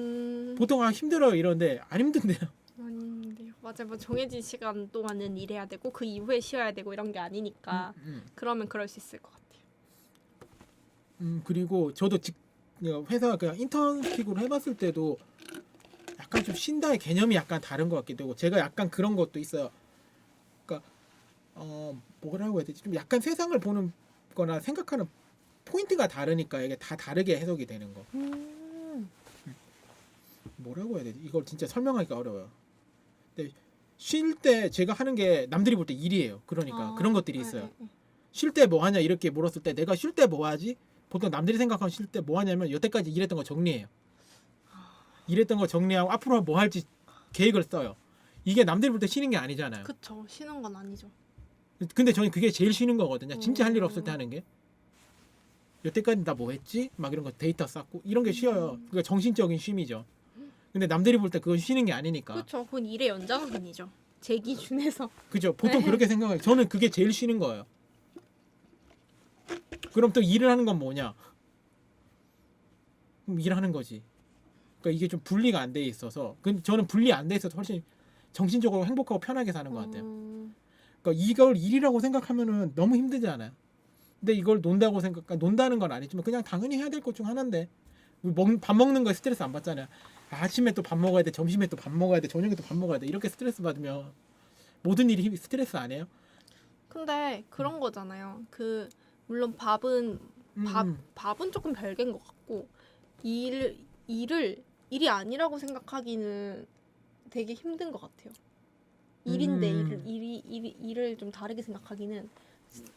보통 힘들어요 이러는데 안 힘든데요. 아닌데요. 맞아요. 뭐 정해진 시간 동안은 일해야 되고 그 이후에 쉬어야 되고 이런 게 아니니까 그러면 그럴 수 있을 것 같아요. 그리고 저도 회사 그냥 인턴식으로 해봤을 때도 약간 좀 쉰다의 개념이 약간 다른 것 같기도 하고 제가 약간 그런 것도 있어요. 그러니까 뭐라고 해야 되지? 좀 약간 세상을 보는 거나 생각하는 포인트가 다르니까 이게 다 다르게 해석이 되는 거. 뭐라고 해야 되지? 이걸 진짜 설명하기가 어려워요. 근데 쉴 때 제가 하는 게 남들이 볼 때 일이에요. 그러니까 그런 것들이 있어요. 쉴 때 뭐 하냐 이렇게 물었을 때 내가 쉴 때 뭐 하지? 보통 남들이 생각하는 쉴 때 뭐 하냐면 여태까지 일했던 거 정리해요. 일했던 거 정리하고 앞으로 뭐 할지 계획을 써요. 이게 남들이 볼 때 쉬는 게 아니잖아요. 그쵸. 쉬는 건 아니죠. 근데 저는 그게 제일 쉬는 거거든요. 진짜 할 일 없을 때 하는 게. 여태까지 나 뭐 했지? 막 이런 거 데이터 쌓고 이런 게 쉬어요. 그러니까 정신적인 쉼이죠. 근데 남들이 볼 때 그건 쉬는 게 아니니까. 그렇죠. 그건 일의 연장선이죠. 제 기준에서. 그죠? 보통 그렇게 생각해요. 저는 그게 제일 쉬는 거예요. 그럼 또 일을 하는 건 뭐냐? 그럼 일하는 거지. 그러니까 이게 좀 분리가 안 돼 있어서. 근데 저는 분리 안 돼 있어서 훨씬 정신적으로 행복하고 편하게 사는 것 같아요. 그러니까 이걸 일이라고 생각하면은 너무 힘들잖아요. 근데 이걸 논다는 건 아니지만 그냥 당연히 해야 될 것 중 하나인데 밥 먹는 거에 스트레스 안 받잖아요. 아침에 또 밥 먹어야 돼, 점심에 또 밥 먹어야 돼, 저녁에 또 밥 먹어야 돼. 이렇게 스트레스 받으면 모든 일이 스트레스 아니에요? 근데 그런 거잖아요. 물론 밥은 밥은 조금 별개인 것 같고 일이 아니라고 생각하기는 되게 힘든 것 같아요. 일인데 일을 좀 다르게 생각하기는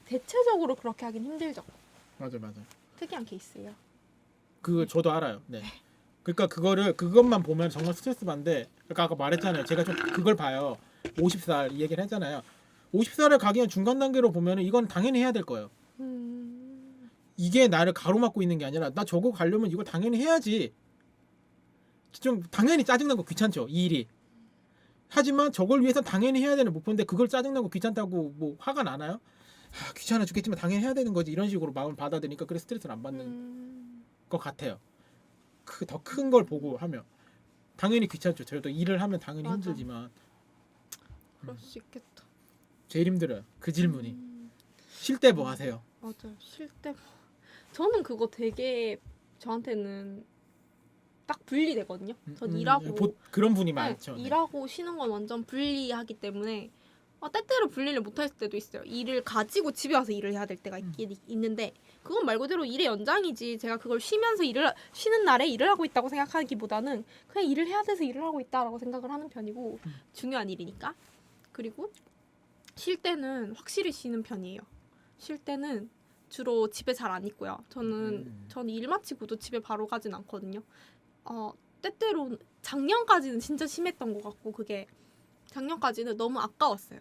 대체적으로 그렇게 하긴 힘들죠. 맞아. 특이한 케이스예요. 그거 저도 알아요. 네. 그러니까 그것만 보면 정말 스트레스 받는데, 그러니까 아까 말했잖아요. 제가 좀 그걸 봐요. 50살 이 얘기를 했잖아요. 50살을 가기 전 중간 단계로 보면은 이건 당연히 해야 될 거예요. 이게 나를 가로막고 있는 게 아니라 나 저거 가려면 이걸 당연히 해야지. 좀 당연히 짜증나고 귀찮죠, 이 일이. 하지만 저걸 위해서 당연히 해야 되는 목표인데 그걸 짜증나고 귀찮다고 뭐 화가 나나요? 귀찮아 죽겠지만 당연히 해야 되는 거지, 이런 식으로 마음을 받아들이니까 그래 스트레스를 안 받는 것 같아요. 더 큰 걸 보고 하면 당연히 귀찮죠. 저도 일을 하면 당연히 맞아. 힘들지만 그럴 수 있겠다. 제일 힘들어요. 그 질문이. 쉴 때 뭐 하세요? 맞아요. 쉴 때 저는 그거 되게 저한테는 딱 분리되거든요. 전 일하고 그런 분이 네, 많죠. 네. 일하고 쉬는 건 완전 분리하기 때문에 때때로 분리를 못할 때도 있어요. 일을 가지고 집에 와서 일을 해야 될 때가 있는데 그건 말 그대로 일의 연장이지. 제가 그걸 쉬면서 쉬는 날에 일을 하고 있다고 생각하기보다는 그냥 일을 해야 돼서 일을 하고 있다라고 생각을 하는 편이고 중요한 일이니까. 그리고 쉴 때는 확실히 쉬는 편이에요. 쉴 때는 주로 집에 잘 안 있고요. 저는 일 마치고도 집에 바로 가진 않거든요. 때때로 작년까지는 진짜 심했던 것 같고 그게 작년까지는 너무 아까웠어요.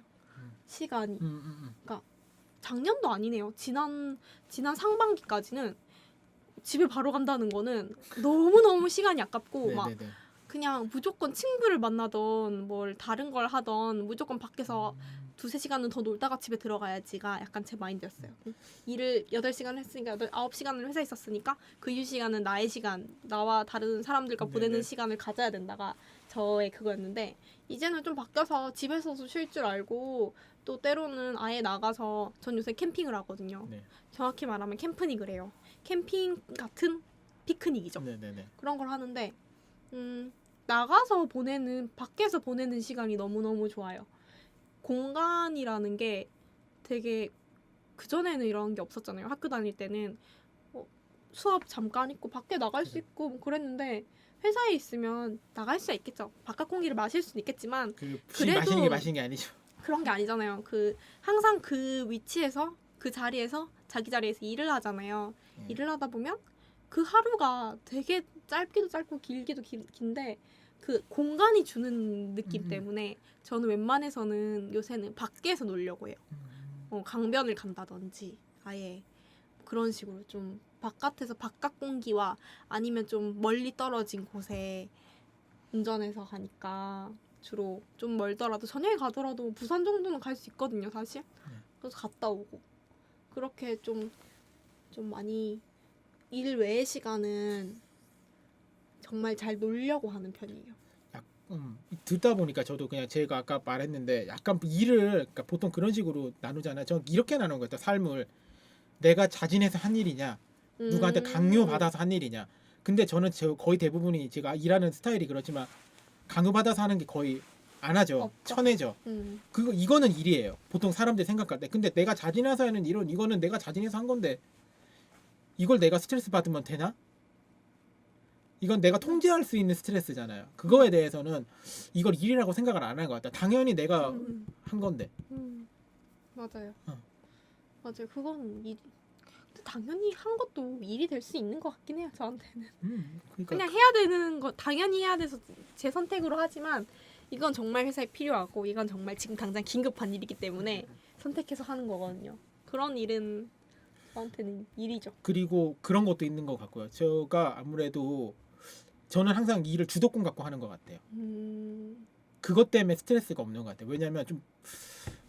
시간이. 그러니까 작년도 아니네요. 지난 상반기까지는 집에 바로 간다는 거는 너무너무 시간이 아깝고 막 그냥 무조건 친구를 만나던 뭘 다른 걸 하던 무조건 밖에서 2-3시간은 더 놀다가 집에 들어가야지가 약간 제 마인드였어요. 일을 8시간 했으니까 9시간을 회사에 있었으니까 그 이후 시간은 나의 시간, 나와 다른 사람들과 보내는 시간을 가져야 된다가 저의 그거였는데 이제는 좀 바뀌어서 집에서도 쉴 줄 알고 또 때로는 아예 나가서 전 요새 캠핑을 하거든요. 정확히 말하면 캠프닉을 해요. 캠핑 같은 피크닉이죠. 그런 걸 하는데 나가서 밖에서 보내는 시간이 너무너무 좋아요. 공간이라는 게 되게 그전에는 이런 게 없었잖아요. 학교 다닐 때는 수업 잠깐 있고 밖에 나갈 수 있고 뭐 그랬는데 회사에 있으면 나갈 수 있겠죠. 바깥 공기를 마실 수는 있겠지만 그래도 마시는 게 아니죠. 그런 게 아니잖아요. 항상 그 위치에서 그 자리에서 자기 자리에서 일을 하잖아요. 일을 하다 보면 그 하루가 되게 짧기도 짧고 길기도 긴데 그 공간이 주는 느낌 때문에 저는 웬만해서는 요새는 밖에서 놀려고 해요. 강변을 간다든지 아예 그런 식으로 좀 바깥에서 바깥 공기와 아니면 좀 멀리 떨어진 곳에 운전해서 가니까 주로 좀 멀더라도 저녁에 가더라도 부산 정도는 갈 수 있거든요, 사실. 그래서 갔다 오고 그렇게 좀 많이 일 외의 시간은 정말 잘 놀려고 하는 편이에요. 듣다 보니까 저도 그냥 제가 아까 말했는데 약간 일을 그러니까 보통 그런 식으로 나누잖아요. 전 이렇게 나누는 것 같아요. 삶을 내가 자진해서 한 일이냐, 누구한테 강요받아서 한 일이냐. 근데 저는 거의 대부분이 제가 일하는 스타일이 그렇지만 강요받아서 하는 게 거의 안 하죠. 없죠. 천해죠. 이거는 일이에요. 보통 사람들이 생각할 때. 근데 내가 자진해서 하는 일은 이거는 내가 자진해서 한 건데 이걸 내가 스트레스 받으면 되나? 이건 내가 통제할 수 있는 스트레스잖아요. 그거에 대해서는 이걸 일이라고 생각을 안 하는 것 같다. 당연히 내가 한 건데. 맞아요. 맞아요. 그건 근데 당연히 한 것도 일이 될 수 있는 것 같긴 해요. 저한테는. 그러니까 그냥 해야 되는 거 당연히 해야 돼서 제 선택으로 하지만 이건 정말 회사에 필요하고 이건 정말 지금 당장 긴급한 일이기 때문에 선택해서 하는 거거든요. 그런 일은 저한테는 일이죠. 그리고 그런 것도 있는 것 같고요. 제가 아무래도 저는 항상 일을 주도권 갖고 하는 것 같아요. 그것 때문에 스트레스가 없는 것 같아요. 왜냐하면 좀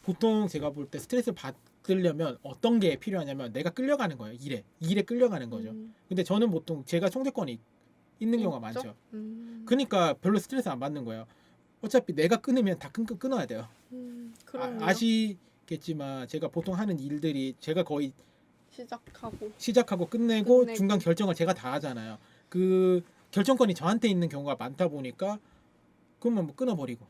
보통 제가 볼 때 스트레스를 받으려면 어떤 게 필요하냐면 내가 끌려가는 거예요. 일에 끌려가는 거죠. 근데 저는 보통 제가 총대권이 있는 경우가 많죠. 그러니까 별로 스트레스 안 받는 거예요. 어차피 내가 끊으면 다 끊어야 돼요. 아시겠지만 제가 보통 하는 일들이 제가 거의 시작하고 끝내고 중간 결정을 제가 다 하잖아요. 그 결정권이 저한테 있는 경우가 많다 보니까 그러면 뭐 끊어버리고.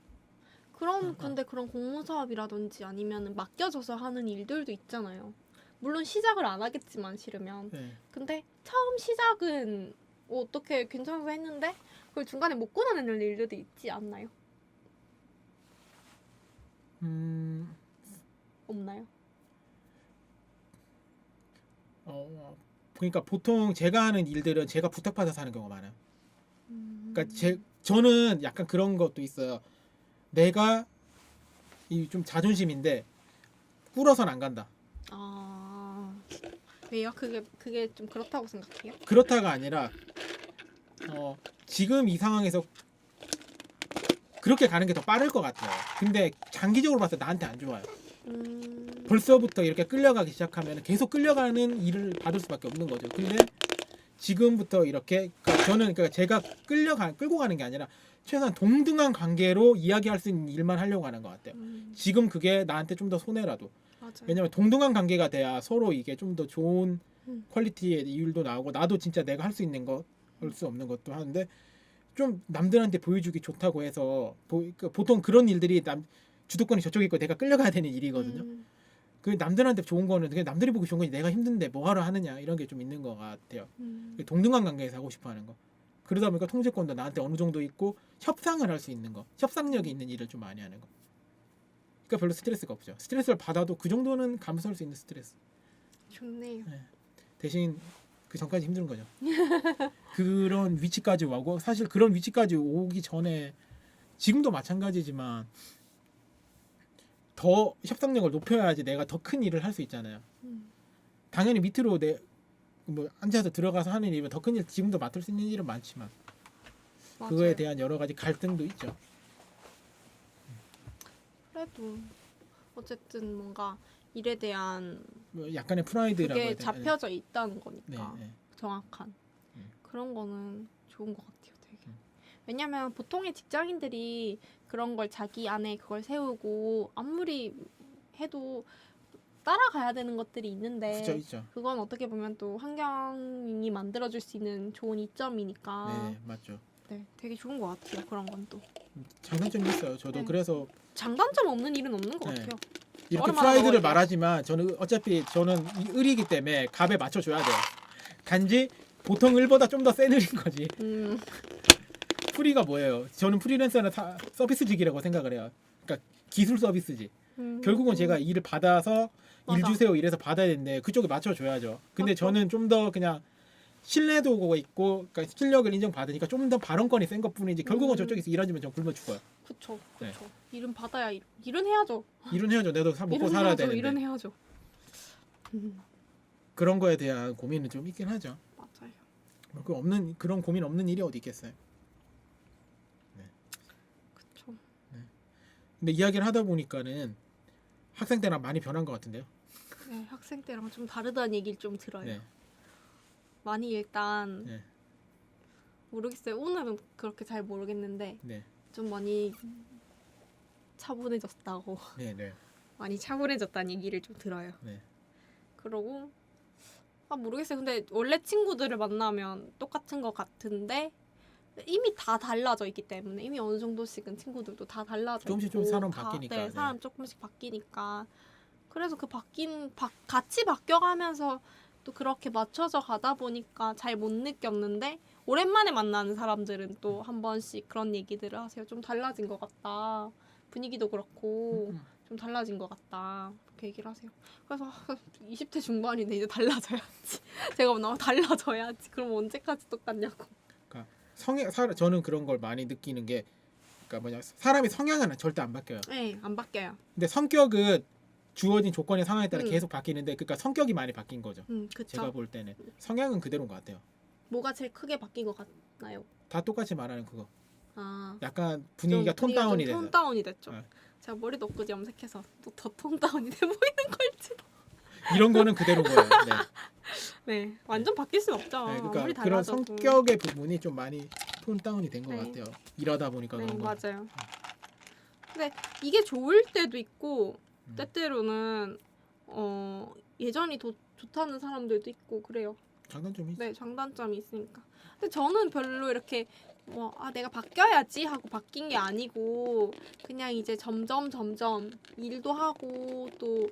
근데 그런 공모 사업이라든지 아니면 맡겨져서 하는 일들도 있잖아요. 물론 시작을 안 하겠지만 싫으면. 네. 근데 처음 시작은 어떻게 괜찮아서 했는데 그걸 중간에 못 끊어내는 일들도 있지 않나요? 없나요? 그러니까 보통 제가 하는 일들은 제가 부탁받아서 하는 경우가 많아요. 그러니까 저는 약간 그런 것도 있어요. 내가 이 좀 자존심인데 꿇어선 안 간다. 아 왜요? 그게 좀 그렇다고 생각해요? 그렇다가 아니라 지금 이 상황에서 그렇게 가는 게 더 빠를 것 같아요. 근데 장기적으로 봤을 때 나한테 안 좋아요. 벌써부터 이렇게 끌려가기 시작하면 계속 끌려가는 일을 받을 수밖에 없는 거죠. 근데 지금부터 이렇게 그러니까 저는 그러니까 제가 끌고 가는 게 아니라 최소한 동등한 관계로 이야기할 수 있는 일만 하려고 하는 것 같아요. 지금 그게 나한테 좀 더 손해라도. 맞아요. 왜냐면 동등한 관계가 돼야 서로 이게 좀 더 좋은 음. 퀄리티의 일도 나오고 나도 진짜 내가 할 수 있는 것, 할 수 없는 것도 하는데 좀 남들한테 보여주기 좋다고 해서 그러니까 보통 그런 일들이 주도권이 저쪽에 있고 내가 끌려가야 되는 일이거든요. 그 남들한테 좋은 거는 그냥 남들이 보기 좋은 거지 내가 힘든데 뭐하러 하느냐 이런 게 좀 있는 것 같아요. 동등한 관계에서 하고 싶어하는 거. 그러다 보니까 통제권도 나한테 어느 정도 있고 협상을 할 수 있는 거, 협상력이 있는 일을 좀 많이 하는 거. 그러니까 별로 스트레스가 없죠. 스트레스를 받아도 그 정도는 감수할 수 있는 스트레스. 좋네요. 대신 그 전까지 힘든 거죠. 그런 위치까지 오고 사실 그런 위치까지 오기 전에 지금도 마찬가지지만 더 협상력을 높여야지 내가 더 큰 일을 할 수 있잖아요. 당연히 밑으로 뭐 앉아서 들어가서 하는 일이면 더 큰 일 지금도 맡을 수 있는 일은 많지만 맞아요. 그거에 대한 여러 가지 갈등도 있죠. 그래도 어쨌든 뭔가 일에 대한 뭐 약간의 프라이드라고 해야 그게 되나? 잡혀져 있다는 거니까 네. 정확한 음. 그런 거는 좋은 것 같아요. 되게. 왜냐면 보통의 직장인들이 그런 걸 자기 안에 그걸 세우고 아무리 해도 따라가야 되는 것들이 있는데 그죠, 있죠. 그건 어떻게 보면 또 환경이 만들어줄 수 있는 좋은 이점이니까 네, 맞죠. 네, 되게 좋은 것 같아요. 그런 건 또 장단점이 있어요. 저도 네. 그래서 장단점 없는 일은 없는 것 네. 같아요. 이렇게 얼마나 프라이드를 먹어야 말하지만 저는 어차피 저는 이 을이기 때문에 값에 맞춰줘야 돼요. 단지 보통 을보다 좀 더 센 을인 거지. 프리가 뭐예요? 저는 프리랜서는 서비스직이라고 생각을 해요. 그러니까 기술 서비스직. 결국은 제가 일을 받아서 일 맞아. 주세요 이래서 받아야 되는데 그쪽에 맞춰줘야죠. 근데 맞죠. 저는 좀 더 그냥 신뢰도가 있고 그러니까 실력을 인정받으니까 좀 더 발언권이 센 것뿐이지 결국은 저쪽에서 일하지만 전 굶어 죽어요. 그쵸. 네. 일은 받아야 일은 해야죠. 일은 해야죠. 내도 먹고 일은 살아야 해야죠. 되는데. 일은 해야죠. 그런 거에 대한 고민은 좀 있긴 하죠. 맞아요. 그 없는 그런 고민 없는 일이 어디 있겠어요. 그쵸. 근데 이야기를 하다 보니까는 학생 때랑 많이 변한 것 같은데요. 네, 학생 때랑 좀 다르다는 얘기를 좀 들어요. 네. 많이 일단 네. 모르겠어요. 오늘은 그렇게 잘 모르겠는데 네. 좀 많이 차분해졌다고 네. 많이 차분해졌다는 얘기를 좀 들어요. 네. 그러고 모르겠어요. 근데 원래 친구들을 만나면 똑같은 것 같은데 이미 다 달라져 있기 때문에 이미 어느 정도씩은 친구들도 다 달라져 조금씩 있고 좀 사람 다, 바뀌니까. 네, 네. 사람 조금씩 바뀌니까 그래서 그 같이 바뀌어가면서 또 그렇게 맞춰져 가다 보니까 잘 못 느꼈는데 오랜만에 만나는 사람들은 또 한 번씩 그런 얘기들을 하세요. 좀 달라진 것 같다. 분위기도 그렇고 좀 달라진 것 같다. 그렇게 얘기를 하세요. 그래서 20대 중반인데 이제 달라져야지. 제가 너무 달라져야지. 그럼 언제까지 똑같냐고. 저는 그런 걸 많이 느끼는 게 그러니까 사람이 성향은 절대 안 바뀌어요. 네, 안 바뀌어요. 근데 성격은 주어진 조건의 상황에 따라 음. 계속 바뀌는데 그러니까 성격이 많이 바뀐 거죠. 그쵸. 제가 볼 때는 성향은 그대로인 것 같아요. 뭐가 제일 크게 바뀐 것 같나요? 다 똑같이 말하는 그거. 아, 약간 분위기가 좀 톤다운이 돼서. 톤다운이 됐죠. 네. 제가 머리도 엊그제 염색해서 또 더 톤다운이 돼 보이는 걸지도. 이런 거는 그대로인 거예요. 네. 네, 완전 바뀔 순 없죠. 네, 그러니까 아무리 그런 달라져도. 성격의 부분이 좀 많이 톤다운이 된 것 네. 같아요. 일하다 보니까 네, 그런 거. 맞아요. 근데 이게 좋을 때도 있고 때때로는 예전이 더 좋다는 사람들도 있고 그래요. 장단점이 있어. 네, 장단점이 있으니까. 근데 저는 별로 이렇게 내가 바뀌어야지 하고 바뀐 게 아니고 그냥 이제 점점 일도 하고 또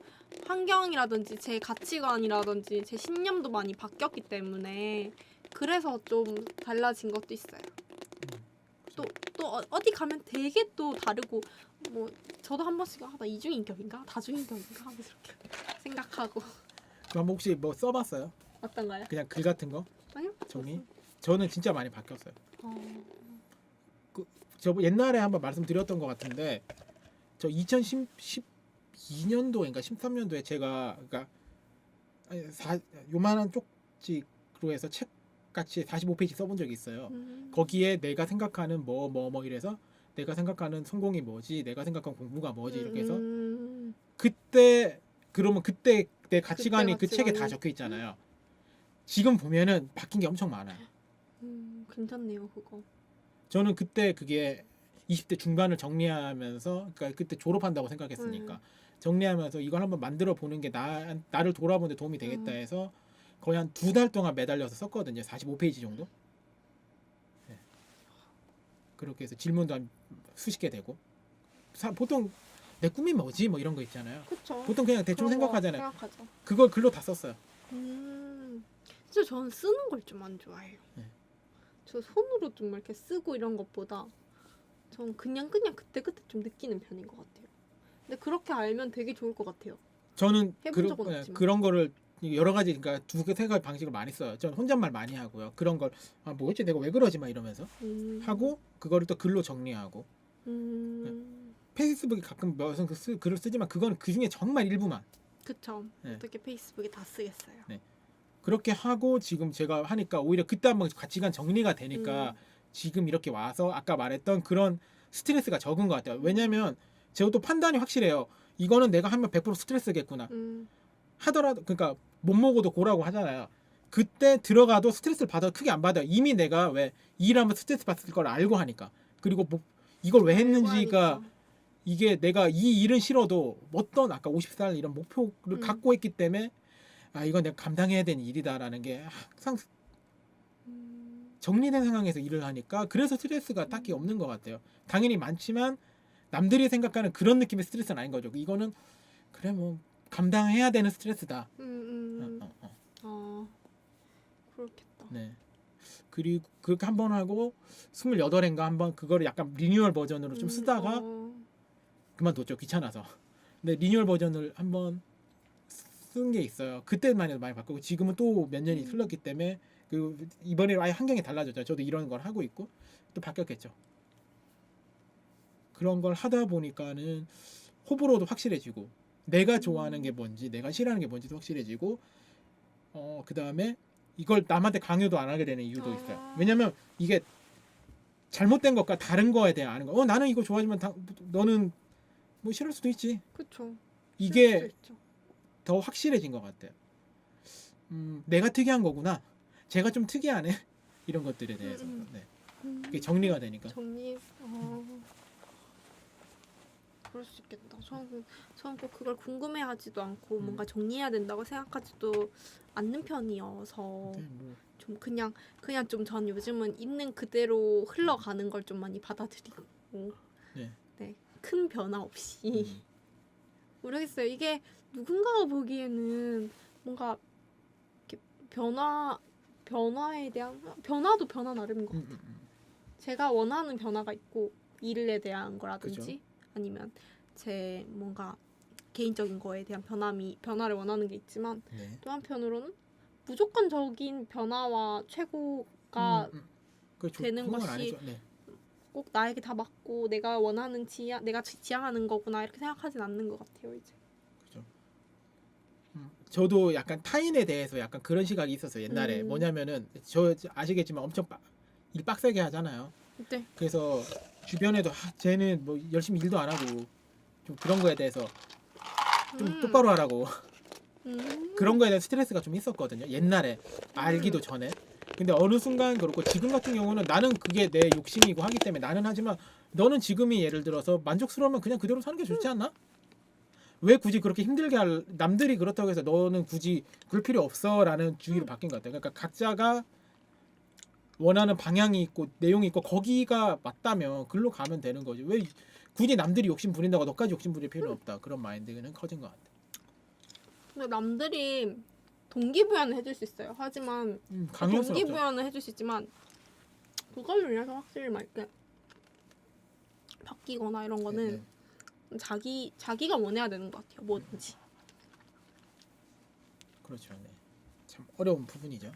환경이라든지 제 가치관이라든지 제 신념도 많이 바뀌었기 때문에 그래서 좀 달라진 것도 있어요. 또 어디 가면 되게 또 다르고 뭐 저도 한 번씩 나 이중인격인가 다중인격인가 하면서 이렇게 생각하고. 그럼 혹시 뭐 써봤어요? 어떤가요? 그냥 글 같은 거 아니요. 정리? 저는 진짜 많이 바뀌었어요. 어, 저 옛날에 한번 말씀드렸던 것 같은데 저 2012년도인가 13년도에 제가 그러니까 요만한 쪽지로 해서 책 같이 45페이지 써본 적이 있어요. 거기에 내가 생각하는 뭐 이래서 내가 생각하는 성공이 뭐지, 내가 생각하는 공부가 뭐지 이렇게 해서 그때 그러면 그때 내 가치관이 그 책에 다 적혀 있잖아요. 지금 보면은 바뀐 게 엄청 많아요. 괜찮네요 그거. 저는 그때 그게 20대 중반을 정리하면서 그러니까 그때 졸업한다고 생각했으니까 정리하면서 이걸 한번 만들어 보는 게 나를 돌아보는 데 도움이 되겠다 해서 거의 한 2달 동안 매달려서 썼거든요. 45페이지 정도. 네. 그렇게 해서 질문도 한 수십 개 되고 보통 내 꿈이 뭐지 뭐 이런 거 있잖아요. 그쵸. 보통 그냥 대충 그런 거 생각하잖아요. 생각하죠. 그걸 글로 다 썼어요. 진짜 저는 쓰는 걸 좀 안 좋아해요. 네. 저 손으로 좀 이렇게 쓰고 이런 것보다 전 그냥 그때그때 좀 느끼는 편인 것 같아요. 근데 그렇게 알면 되게 좋을 것 같아요. 저는 해본 적은 없지만. 그런 거를 여러 가지 그러니까 두세 가지 방식을 많이 써요. 저는 혼잣말 많이 하고요. 그런 걸 뭐였지 내가 왜 그러지 막 이러면서 하고 그거를 또 글로 정리하고 페이스북에 가끔 무슨 글을 쓰지만 그건 그 중에 정말 일부만. 그쵸. 네. 어떻게 페이스북에 다 쓰겠어요. 네. 그렇게 하고 지금 제가 하니까 오히려 그때 한번 가치관 정리가 되니까 지금 이렇게 와서 아까 말했던 그런 스트레스가 적은 것 같아요. 왜냐면 제가 또 판단이 확실해요. 이거는 내가 하면 100% 스트레스겠구나. 하더라도 그러니까 못 먹어도 고라고 하잖아요. 그때 들어가도 스트레스를 받아도 크게 안 받아요. 이미 내가 왜 일하면 스트레스 받을 걸 알고 하니까. 그리고 뭐 이걸 왜 했는지가 이게 내가 이 일은 싫어도 어떤 아까 50살 이런 목표를 갖고 있기 때문에 이건 내가 감당해야 되는 일이다라는 게 항상 정리된 상황에서 일을 하니까 그래서 스트레스가 딱히 없는 것 같아요. 당연히 많지만 남들이 생각하는 그런 느낌의 스트레스는 아닌 거죠. 이거는 그래 뭐 감당해야 되는 스트레스다. 그렇겠다. 네. 그리고 그렇게 한 번 하고 28회인가 한번 그거를 약간 리뉴얼 버전으로 좀 쓰다가 그만뒀죠. 귀찮아서. 근데 리뉴얼 버전을 한번 쓴 게 있어요. 그때만 해도 많이 바꾸고 지금은 또 몇 년이 흘렀기 때문에 그 이번에 아예 환경이 달라졌죠. 저도 이런 걸 하고 있고 또 바뀌었겠죠. 그런 걸 하다 보니까는 호불호도 확실해지고 내가 좋아하는 게 뭔지 내가 싫어하는 게 뭔지도 확실해지고 그 다음에 이걸 남한테 강요도 안 하게 되는 이유도 있어요. 왜냐면 이게 잘못된 것과 다른 거에 대해 아는 거. 나는 이거 좋아하지만 너는 뭐 싫을 수도 있지. 그쵸. 이게 더 확실해진 것 같아요. 내가 특이한 거구나. 제가 좀 특이하네. 이런 것들에 대해서. 네. 그게 정리가 되니까. 그럴 수 있겠다. 저는 꼭 그걸 궁금해하지도 않고 뭔가 정리해야 된다고 생각하지도 않는 편이어서 좀 그냥 좀 전 요즘은 있는 그대로 흘러가는 걸 좀 많이 받아들이고 네. 큰 변화 없이 모르겠어요. 이게 누군가가 보기에는 뭔가 이렇게 변화에 대한 변화도 변화 나름인 것 같아요. 제가 원하는 변화가 있고 일에 대한 거라든지 그쵸? 아니면 제 뭔가 개인적인 거에 대한 변화를 원하는 게 있지만 또 한편으로는 무조건적인 변화와 최고가 되는 것이 꼭 나에게 다 맞고 내가 원하는 내가 지향하는 거구나 이렇게 생각하진 않는 것 같아요 이제. 그죠. 저도 약간 타인에 대해서 약간 그런 시각이 있었어요 옛날에. 뭐냐면은 저 아시겠지만 엄청 일 빡세게 하잖아요. 네. 그래서 주변에도 쟤는 뭐 열심히 일도 안 하고 좀 그런 거에 대해서 좀 똑바로 하라고 그런 거에 대한 스트레스가 좀 있었거든요 옛날에 알기도 전에. 근데 어느 순간 그렇고 지금 같은 경우는 나는 그게 내 욕심이고 하기 때문에 나는 하지만 너는 지금이 예를 들어서 만족스러우면 그냥 그대로 사는 게 좋지 않나? 왜 굳이 그렇게 힘들게 남들이 그렇다고 해서 너는 굳이 그럴 필요 없어 라는 주의로 바뀐 것 같아요. 그러니까 각자가 원하는 방향이 있고 내용이 있고 거기가 맞다면 글로 가면 되는 거지. 왜 굳이 남들이 욕심 부린다고 너까지 욕심 부릴 필요는 없다. 그런 마인드는 커진 것 같아. 근데 남들이 동기부여는 해줄 수 있어요. 하지만 강요는 없죠. 동기부여는 해줄 수 있지만 그걸로 인해서 확실히 막 이렇게 바뀌거나 이런 거는 네. 자기가 원해야 되는 것 같아요. 뭐든지. 그렇죠. 네. 참 어려운 부분이죠.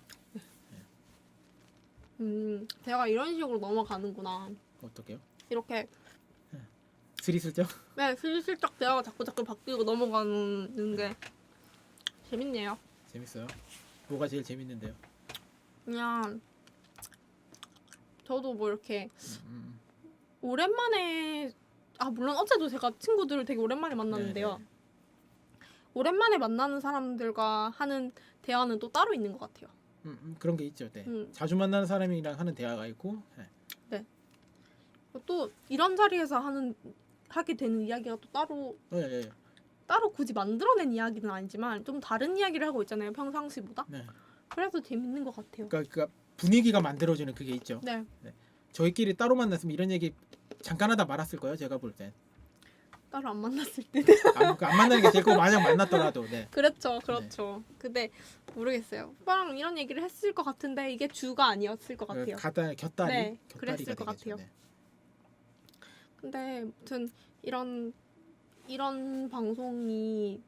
제가 이런 식으로 넘어가는구나. 어떻게요? 이렇게 스리슬쩍? 네, 슬슬쩍 대화가 자꾸 바뀌고 넘어가는 게 재밌네요. 재밌어요. 뭐가 제일 재밌는데요? 그냥 저도 뭐 이렇게 음. 오랜만에 물론 어제도 제가 친구들을 되게 오랜만에 만났는데요. 네네. 오랜만에 만나는 사람들과 하는 대화는 또 따로 있는 것 같아요. 그런 게 있죠. 네. 음. 자주 만나는 사람이랑 하는 대화가 있고. 네. 또 이런 자리에서 하게 되는 이야기가 또 예. 따로 굳이 만들어낸 이야기는 아니지만 좀 다른 이야기를 하고 있잖아요. 평상시보다. 네. 그래서 재밌는 것 같아요. 그러니까 분위기가 만들어지는 그게 있죠. 네. 저희끼리 따로 만났으면 이런 얘기 잠깐 하다 말았을 거예요. 제가 볼 땐. 따로 안 만났을 때. 안 만나는 게 제일 거 만약 만났더라도. 네. 그렇죠. 근데 모르겠어요. 오빠랑 이런 얘기를 했을 것 같은데 이게 주가 아니었을 것 같아요. 곁다리. 네, 곁다리가 그랬을 것 되겠죠. 같아요. 네. 근데 아무튼 이런 방송이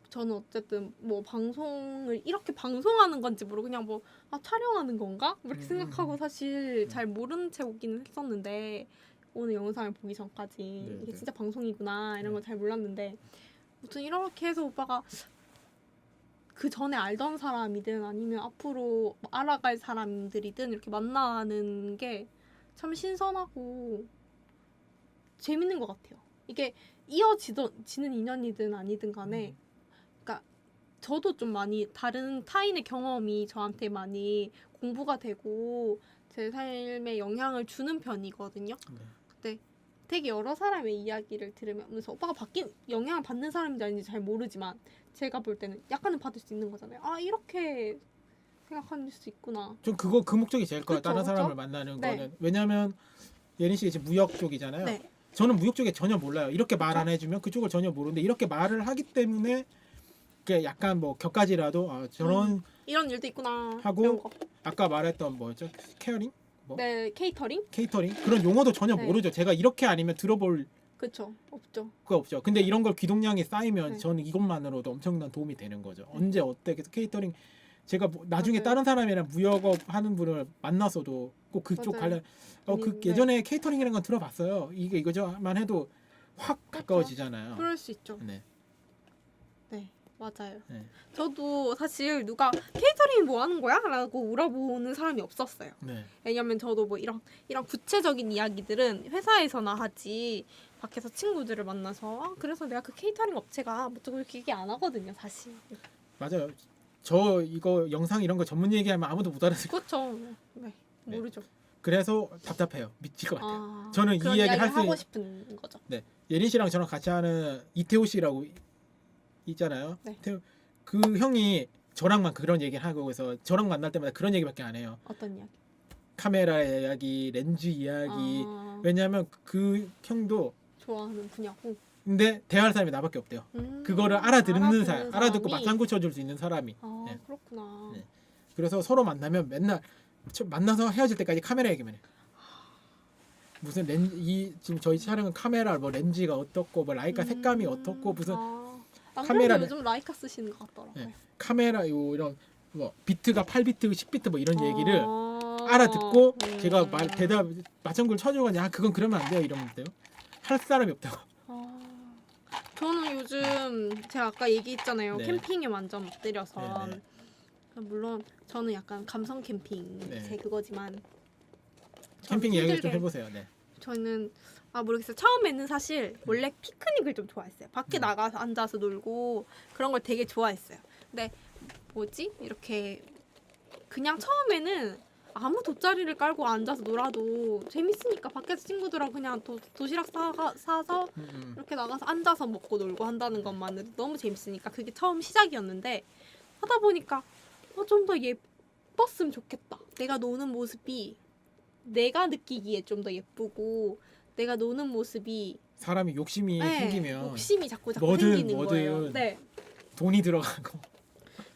저는 어쨌든 뭐 방송을 이렇게 방송하는 건지 모르고 그냥 뭐 촬영하는 건가? 이렇게 생각하고 사실 잘 모르는 채 오기는 했었는데 오늘 영상을 보기 전까지 이게 진짜 방송이구나 이런 걸 잘 몰랐는데 아무튼 이렇게 해서 오빠가 그 전에 알던 사람이든 아니면 앞으로 알아갈 사람들이든 이렇게 만나는 게 참 신선하고 재밌는 것 같아요. 이게 이어지는 인연이든 아니든 간에 그러니까 저도 좀 많이 다른 타인의 경험이 저한테 많이 공부가 되고 제 삶에 영향을 주는 편이거든요. 네. 근데 되게 여러 사람의 이야기를 들으면서 오빠가 영향을 받는 사람인지 아닌지 잘 모르지만 제가 볼 때는 약간은 받을 수 있는 거잖아요. 이렇게 생각할 수 있구나. 좀 그 목적이 제일 커요. 그쵸, 다른 그쵸? 사람을 만나는 네. 거는. 왜냐하면 예린 씨 지금 무역 쪽이잖아요. 네. 저는 무역 쪽에 전혀 몰라요. 이렇게 말 안 해주면 그쪽을 전혀 모르는데 이렇게 말을 하기 때문에 그 약간 뭐 격까지라도 저런 이런 일도 있구나. 하고 이런 거. 아까 말했던 뭐죠? 케어링? 네, 케이터링? 케이터링? 그런 용어도 전혀 네. 모르죠. 제가 이렇게 아니면 들어볼 그쵸. 없죠. 거 없죠. 근데 이런 걸 귀동량이 쌓이면 네. 저는 이것만으로도 엄청난 도움이 되는 거죠. 언제 어때? 그래서 케이터링 제가 나중에 맞아요. 다른 사람이랑 무역업 하는 분을 만나서도 꼭 그쪽 맞아요. 관련 그 네. 예전에 케이터링이라는 건 들어봤어요. 이거저만 해도 확 그렇죠. 가까워지잖아요. 그럴 수 있죠. 네. 네, 맞아요. 네. 저도 사실 누가 케이터링 뭐 하는 거야? 라고 물어보는 사람이 없었어요. 네. 왜냐면 저도 뭐 이런 구체적인 이야기들은 회사에서나 하지 밖에서 친구들을 만나서 그래서 내가 그 케이터링 업체가 뭐 어쩌고 이렇게 얘기 안 하거든요, 사실. 맞아요. 저 이거 영상 이런 거 전문 얘기하면 아무도 못 알아듣고 그렇죠. 네, 모르죠. 그래서 답답해요. 미칠 것 같아요. 저는 이 그런 이야기를 할 하고 수 싶은 거죠. 네. 예린 씨랑 저랑 같이 하는 이태호 씨라고 있잖아요. 네. 그 형이 저랑만 그런 얘기를 하고 그래서 저랑 만날 때마다 그런 얘기밖에 안 해요. 어떤 이야기? 카메라 이야기, 렌즈 이야기. 왜냐하면 그 형도 좋아하는 분야고. 근데 대화할 사람이 나밖에 없대요. 그거를 알아듣는 사람, 알아듣고 사람이? 맞장구 쳐줄 수 있는 사람이. 네. 그렇구나. 네. 그래서 서로 만나면 맨날 만나서 헤어질 때까지 카메라 얘기만 해. 무슨 지금 저희 촬영은 카메라 뭐 렌즈가 어떻고 뭐 라이카 색감이 어떻고 무슨 카메라 요즘 라이카 쓰시는 것 같더라고요. 네. 카메라 이런 뭐 비트가 8비트, 10비트 뭐 이런 얘기를 알아듣고 제가 대답 맞장구를 쳐주거든요. 그건 그러면 안 돼요. 이러면 돼요. 할 사람이 없다고. 저는 요즘 제가 아까 얘기했잖아요. 네. 캠핑에 완전 못 들여서 네, 네. 물론 저는 약간 감성 캠핑 네. 제 그거지만 캠핑 이야기 좀 해보세요. 네. 저는 모르겠어요. 처음에는 사실 원래 피크닉을 좀 좋아했어요. 밖에 나가서 앉아서 놀고 그런 걸 되게 좋아했어요. 근데 뭐지? 이렇게 그냥 처음에는 아무 돗자리를 깔고 앉아서 놀아도 재밌으니까 밖에서 친구들하고 그냥 도시락 사서 이렇게 나가서 앉아서 먹고 놀고 한다는 것만으로도 너무 재밌으니까 그게 처음 시작이었는데 하다 보니까 좀 더 예뻤으면 좋겠다. 내가 노는 모습이 내가 느끼기에 좀 더 예쁘고 내가 노는 모습이 사람이 욕심이 생기면 욕심이 자꾸 뭐든 생기는 거예요. 네. 돈이 들어가고.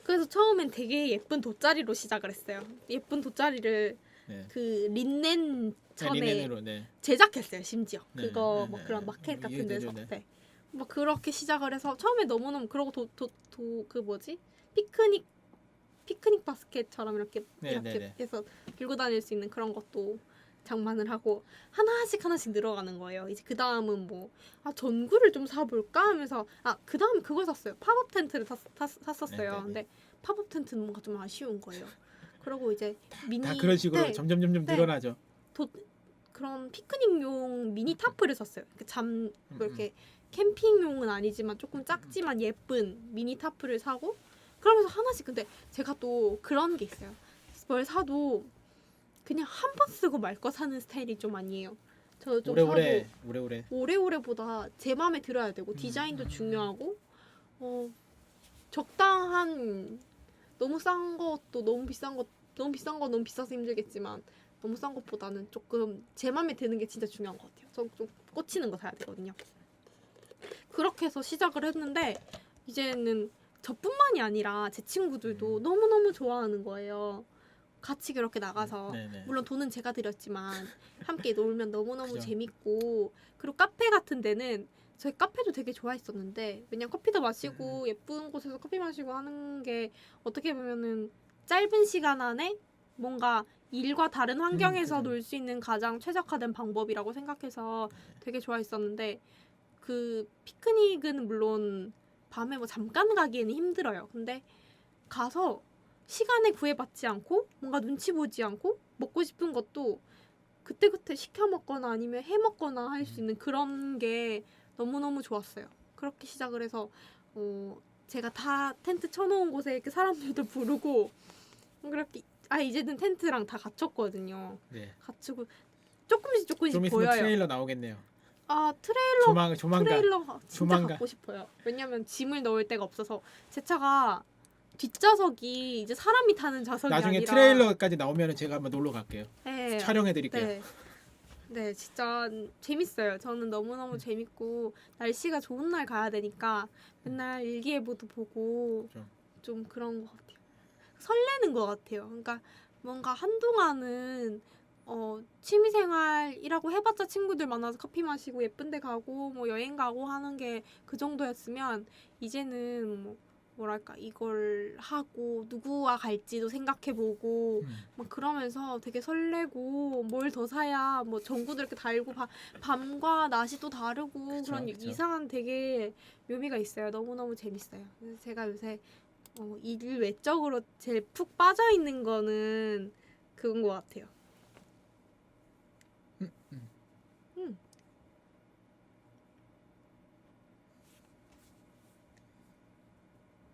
그래서 처음엔 되게 예쁜 돗자리로 시작을 했어요. 예쁜 돗자리를 네. 그 린넨 네, 천에 리넨으로 네. 제작했어요. 심지어 네, 그거 네, 뭐 네, 그런 네. 마켓 같은 이해되죠, 데서 네. 네. 뭐 그렇게 시작을 해서 처음에 너무너무 그러고 그 뭐지 피크닉 바스켓처럼 이렇게 네, 이렇게 네, 네. 해서 들고 다닐 수 있는 그런 것도 장만을 하고 하나씩 늘어가는 거예요. 이제 그 다음은 뭐 전구를 좀 사볼까 하면서 그 다음에 그걸 샀어요. 팝업 텐트를 샀었어요. 네, 네, 네. 근데 팝업 텐트는 뭔가 좀 아쉬운 거예요. 그리고 이제 미니 다 그런 식으로 네, 점점 네. 늘어나죠. 그런 피크닉용 미니 타프를 샀어요. 뭐 음. 이렇게 캠핑용은 아니지만 조금 작지만 예쁜 미니 타프를 사고 그러면서 하나씩 근데 제가 또 그런 게 있어요. 뭘 사도 그냥 한 번 쓰고 말 거 사는 스타일이 좀 아니에요. 저 좀 오래오래 오래오래보다 제 마음에 들어야 되고 디자인도 중요하고 적당한 너무 싼 것도 너무 비싼 거 너무 비싸서 힘들겠지만 너무 싼 것보다는 조금 제 맘에 드는 게 진짜 중요한 것 같아요. 저 좀 꽂히는 거 사야 되거든요. 그렇게 해서 시작을 했는데 이제는 저뿐만이 아니라 제 친구들도 너무너무 좋아하는 거예요. 같이 그렇게 나가서 네네. 물론 돈은 제가 들였지만 함께 놀면 너무너무 그죠. 재밌고 그리고 카페 같은 데는 저희 카페도 되게 좋아했었는데 왜냐면 커피도 마시고 예쁜 곳에서 커피 마시고 하는 게 어떻게 보면은 짧은 시간 안에 뭔가 일과 다른 환경에서 그죠. 놀 수 있는 가장 최적화된 방법이라고 생각해서 되게 좋아했었는데 그 피크닉은 물론 밤에 뭐 잠깐 가기에는 힘들어요. 근데 가서 시간에 구애받지 않고 뭔가 눈치 보지 않고 먹고 싶은 것도 그때그때 시켜 먹거나 아니면 해 먹거나 할 수 있는 그런 게 너무너무 좋았어요. 그렇게 시작을 해서 제가 다 텐트 쳐놓은 곳에 이렇게 사람들도 부르고 그렇게 이제는 텐트랑 다 갖췄거든요. 네. 갖추고 조금씩 좀 있으면 보여요. 트레일러 나오겠네요. 트레일러 조만간. 진짜 조만간. 갖고 싶어요. 왜냐면 짐을 넣을 데가 없어서 제 차가 뒷좌석이 이제 사람이 타는 좌석이 나중에 아니라 트레일러까지 나오면 제가 한번 놀러 갈게요. 네, 촬영해 드릴게요. 네, 진짜 재밌어요. 저는 너무너무 재밌고 날씨가 좋은 날 가야 되니까 맨날 일기예보도 보고 그렇죠. 좀 그런 것 같아요. 설레는 것 같아요. 그러니까 뭔가 한동안은 취미생활이라고 해봤자 친구들 만나서 커피 마시고 예쁜 데 가고 뭐 여행 가고 하는 게 그 정도였으면 이제는 뭐랄까 이걸 하고 누구와 갈지도 생각해보고 막 그러면서 되게 설레고 뭘 더 사야 뭐 전구도 이렇게 달고 밤과 낮이 또 다르고 그쵸, 그런 그쵸. 이상한 되게 묘미가 있어요. 너무너무 재밌어요. 그래서 제가 요새 일 외적으로 제일 푹 빠져있는 거는 그건 것 같아요.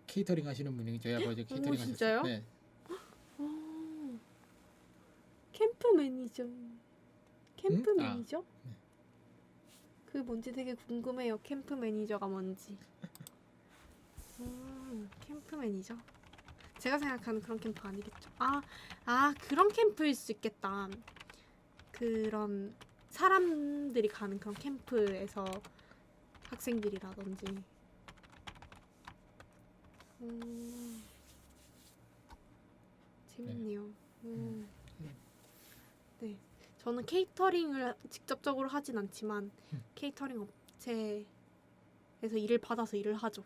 케이터링 하시는 분이 저희 아버지 케이터링 하셨어요. 진짜요? 네. 캠프 매니저. 캠프 응? 매니저? 그게 뭔지 되게 궁금해요. 캠프 매니저가 뭔지. 캠프 매니저? 제가 생각하는 그런 캠프 아니겠죠? 그런 캠프일 수 있겠다. 그런 사람들이 가는 그런 캠프에서 학생들이라든지. 재밌네요. 네. 저는 케이터링을 직접적으로 하진 않지만 케이터링 업체에서 일을 받아서 일을 하죠.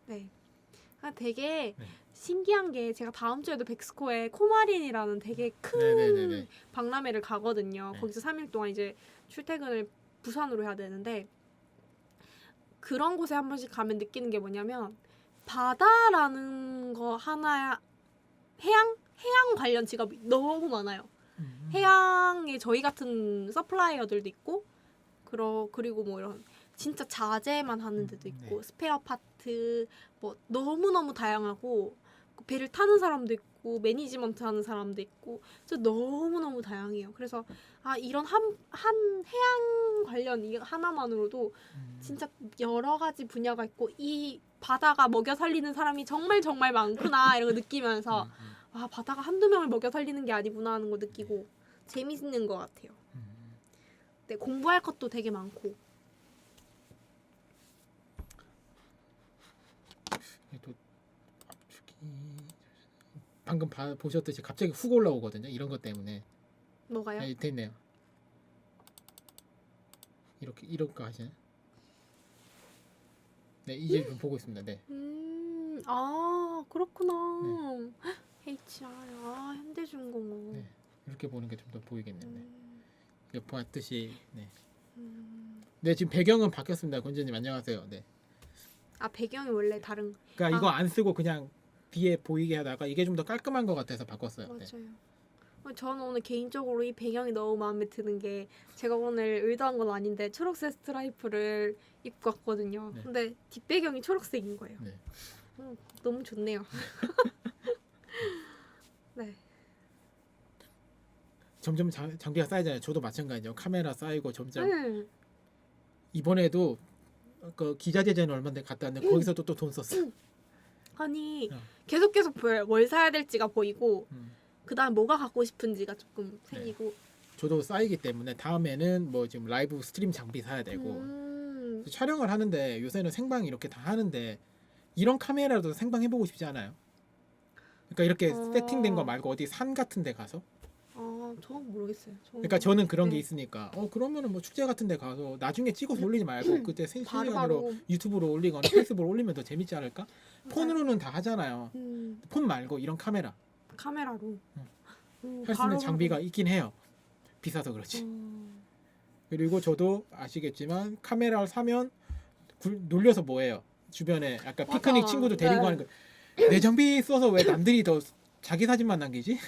네. 되게 신기한 게 제가 다음 주에도 백스코에 코마린이라는 되게 큰 네네네네. 박람회를 가거든요. 네. 거기서 3일 동안 이제 출퇴근을 부산으로 해야 되는데 그런 곳에 한 번씩 가면 느끼는 게 뭐냐면 바다라는 거 하나 해양 관련 직업이 너무 많아요. 해양에 저희 같은 서플라이어들도 있고 그리고 뭐 이런 진짜 자재만 하는 데도 있고 스페어 파트 뭐 너무너무 다양하고 배를 타는 사람도 있고 매니지먼트 하는 사람도 있고 진짜 너무너무 다양해요. 그래서 이런 한 해양 관련 이 하나만으로도 진짜 여러 가지 분야가 있고 이 바다가 먹여 살리는 사람이 정말 정말 많구나 이런 거 느끼면서 바다가 한두 명을 먹여 살리는 게 아니구나 하는 거 느끼고 재밌는 것 같아요. 네, 공부할 것도 되게 많고. 방금 보셨듯이 갑자기 훅 올라오거든요. 이런 것 때문에. 뭐가요? 네, 됐네요. 이렇게 하시네. 네, 이제 좀 보고 있습니다. 네. 아 그렇구나. HI 현대중공업. 네. 이렇게 보는 게 좀 더 보이겠네요. 네. 이거 봤듯이 네. 네, 지금 배경은 바뀌었습니다. 권재님 안녕하세요. 네. 아 배경이 원래 다른. 그러니까 이거 안 쓰고 그냥 뒤에 보이게 하다가 이게 좀 더 깔끔한 것 같아서 바꿨어요. 네. 맞아요. 저는 오늘 개인적으로 이 배경이 너무 마음에 드는 게 제가 오늘 의도한 건 아닌데 초록색 스트라이프를 입고 왔거든요. 네. 근데 뒷배경이 초록색인 거예요. 네. 너무 좋네요. 네. 점점 장비가 쌓이잖아요. 저도 마찬가지예요. 카메라 쌓이고 점점 네. 이번에도 그 기자재제는 얼마인데 갔다 왔는데 거기서도 또 돈 썼어. 아니 어. 계속 보여요. 뭘 사야 될지가 보이고 음. 그다음 뭐가 갖고 싶은지가 조금 생기고. 저도 쌓이기 때문에 다음에는 뭐 지금 라이브 스트림 장비 사야 되고 촬영을 하는데 요새는 생방 이렇게 다 하는데 이런 카메라도 생방 해보고 싶지 않아요? 그러니까 이렇게 세팅된 거 말고 어디 산 같은 데 가서 저는 모르겠어요. 그러니까 저는 그런 게 네. 있으니까 그러면은 뭐 축제 같은 데 가서 나중에 찍어서 올리지 말고 그때 실시간으로 바로 유튜브로 올리거나 페이스북으로 올리면 더 재밌지 않을까? 폰으로는 다 하잖아요. 음, 폰 말고 이런 카메라 카메라로 할 수 있는 장비가 있긴 해요. 비싸서 그렇지. 그리고 저도 아시겠지만 카메라를 사면 놀려서 뭐해요? 주변에 약간 맞아. 피크닉 친구들 데리고 네. 가는 거. 내 장비 써서 왜 남들이 더 자기 사진만 남기지?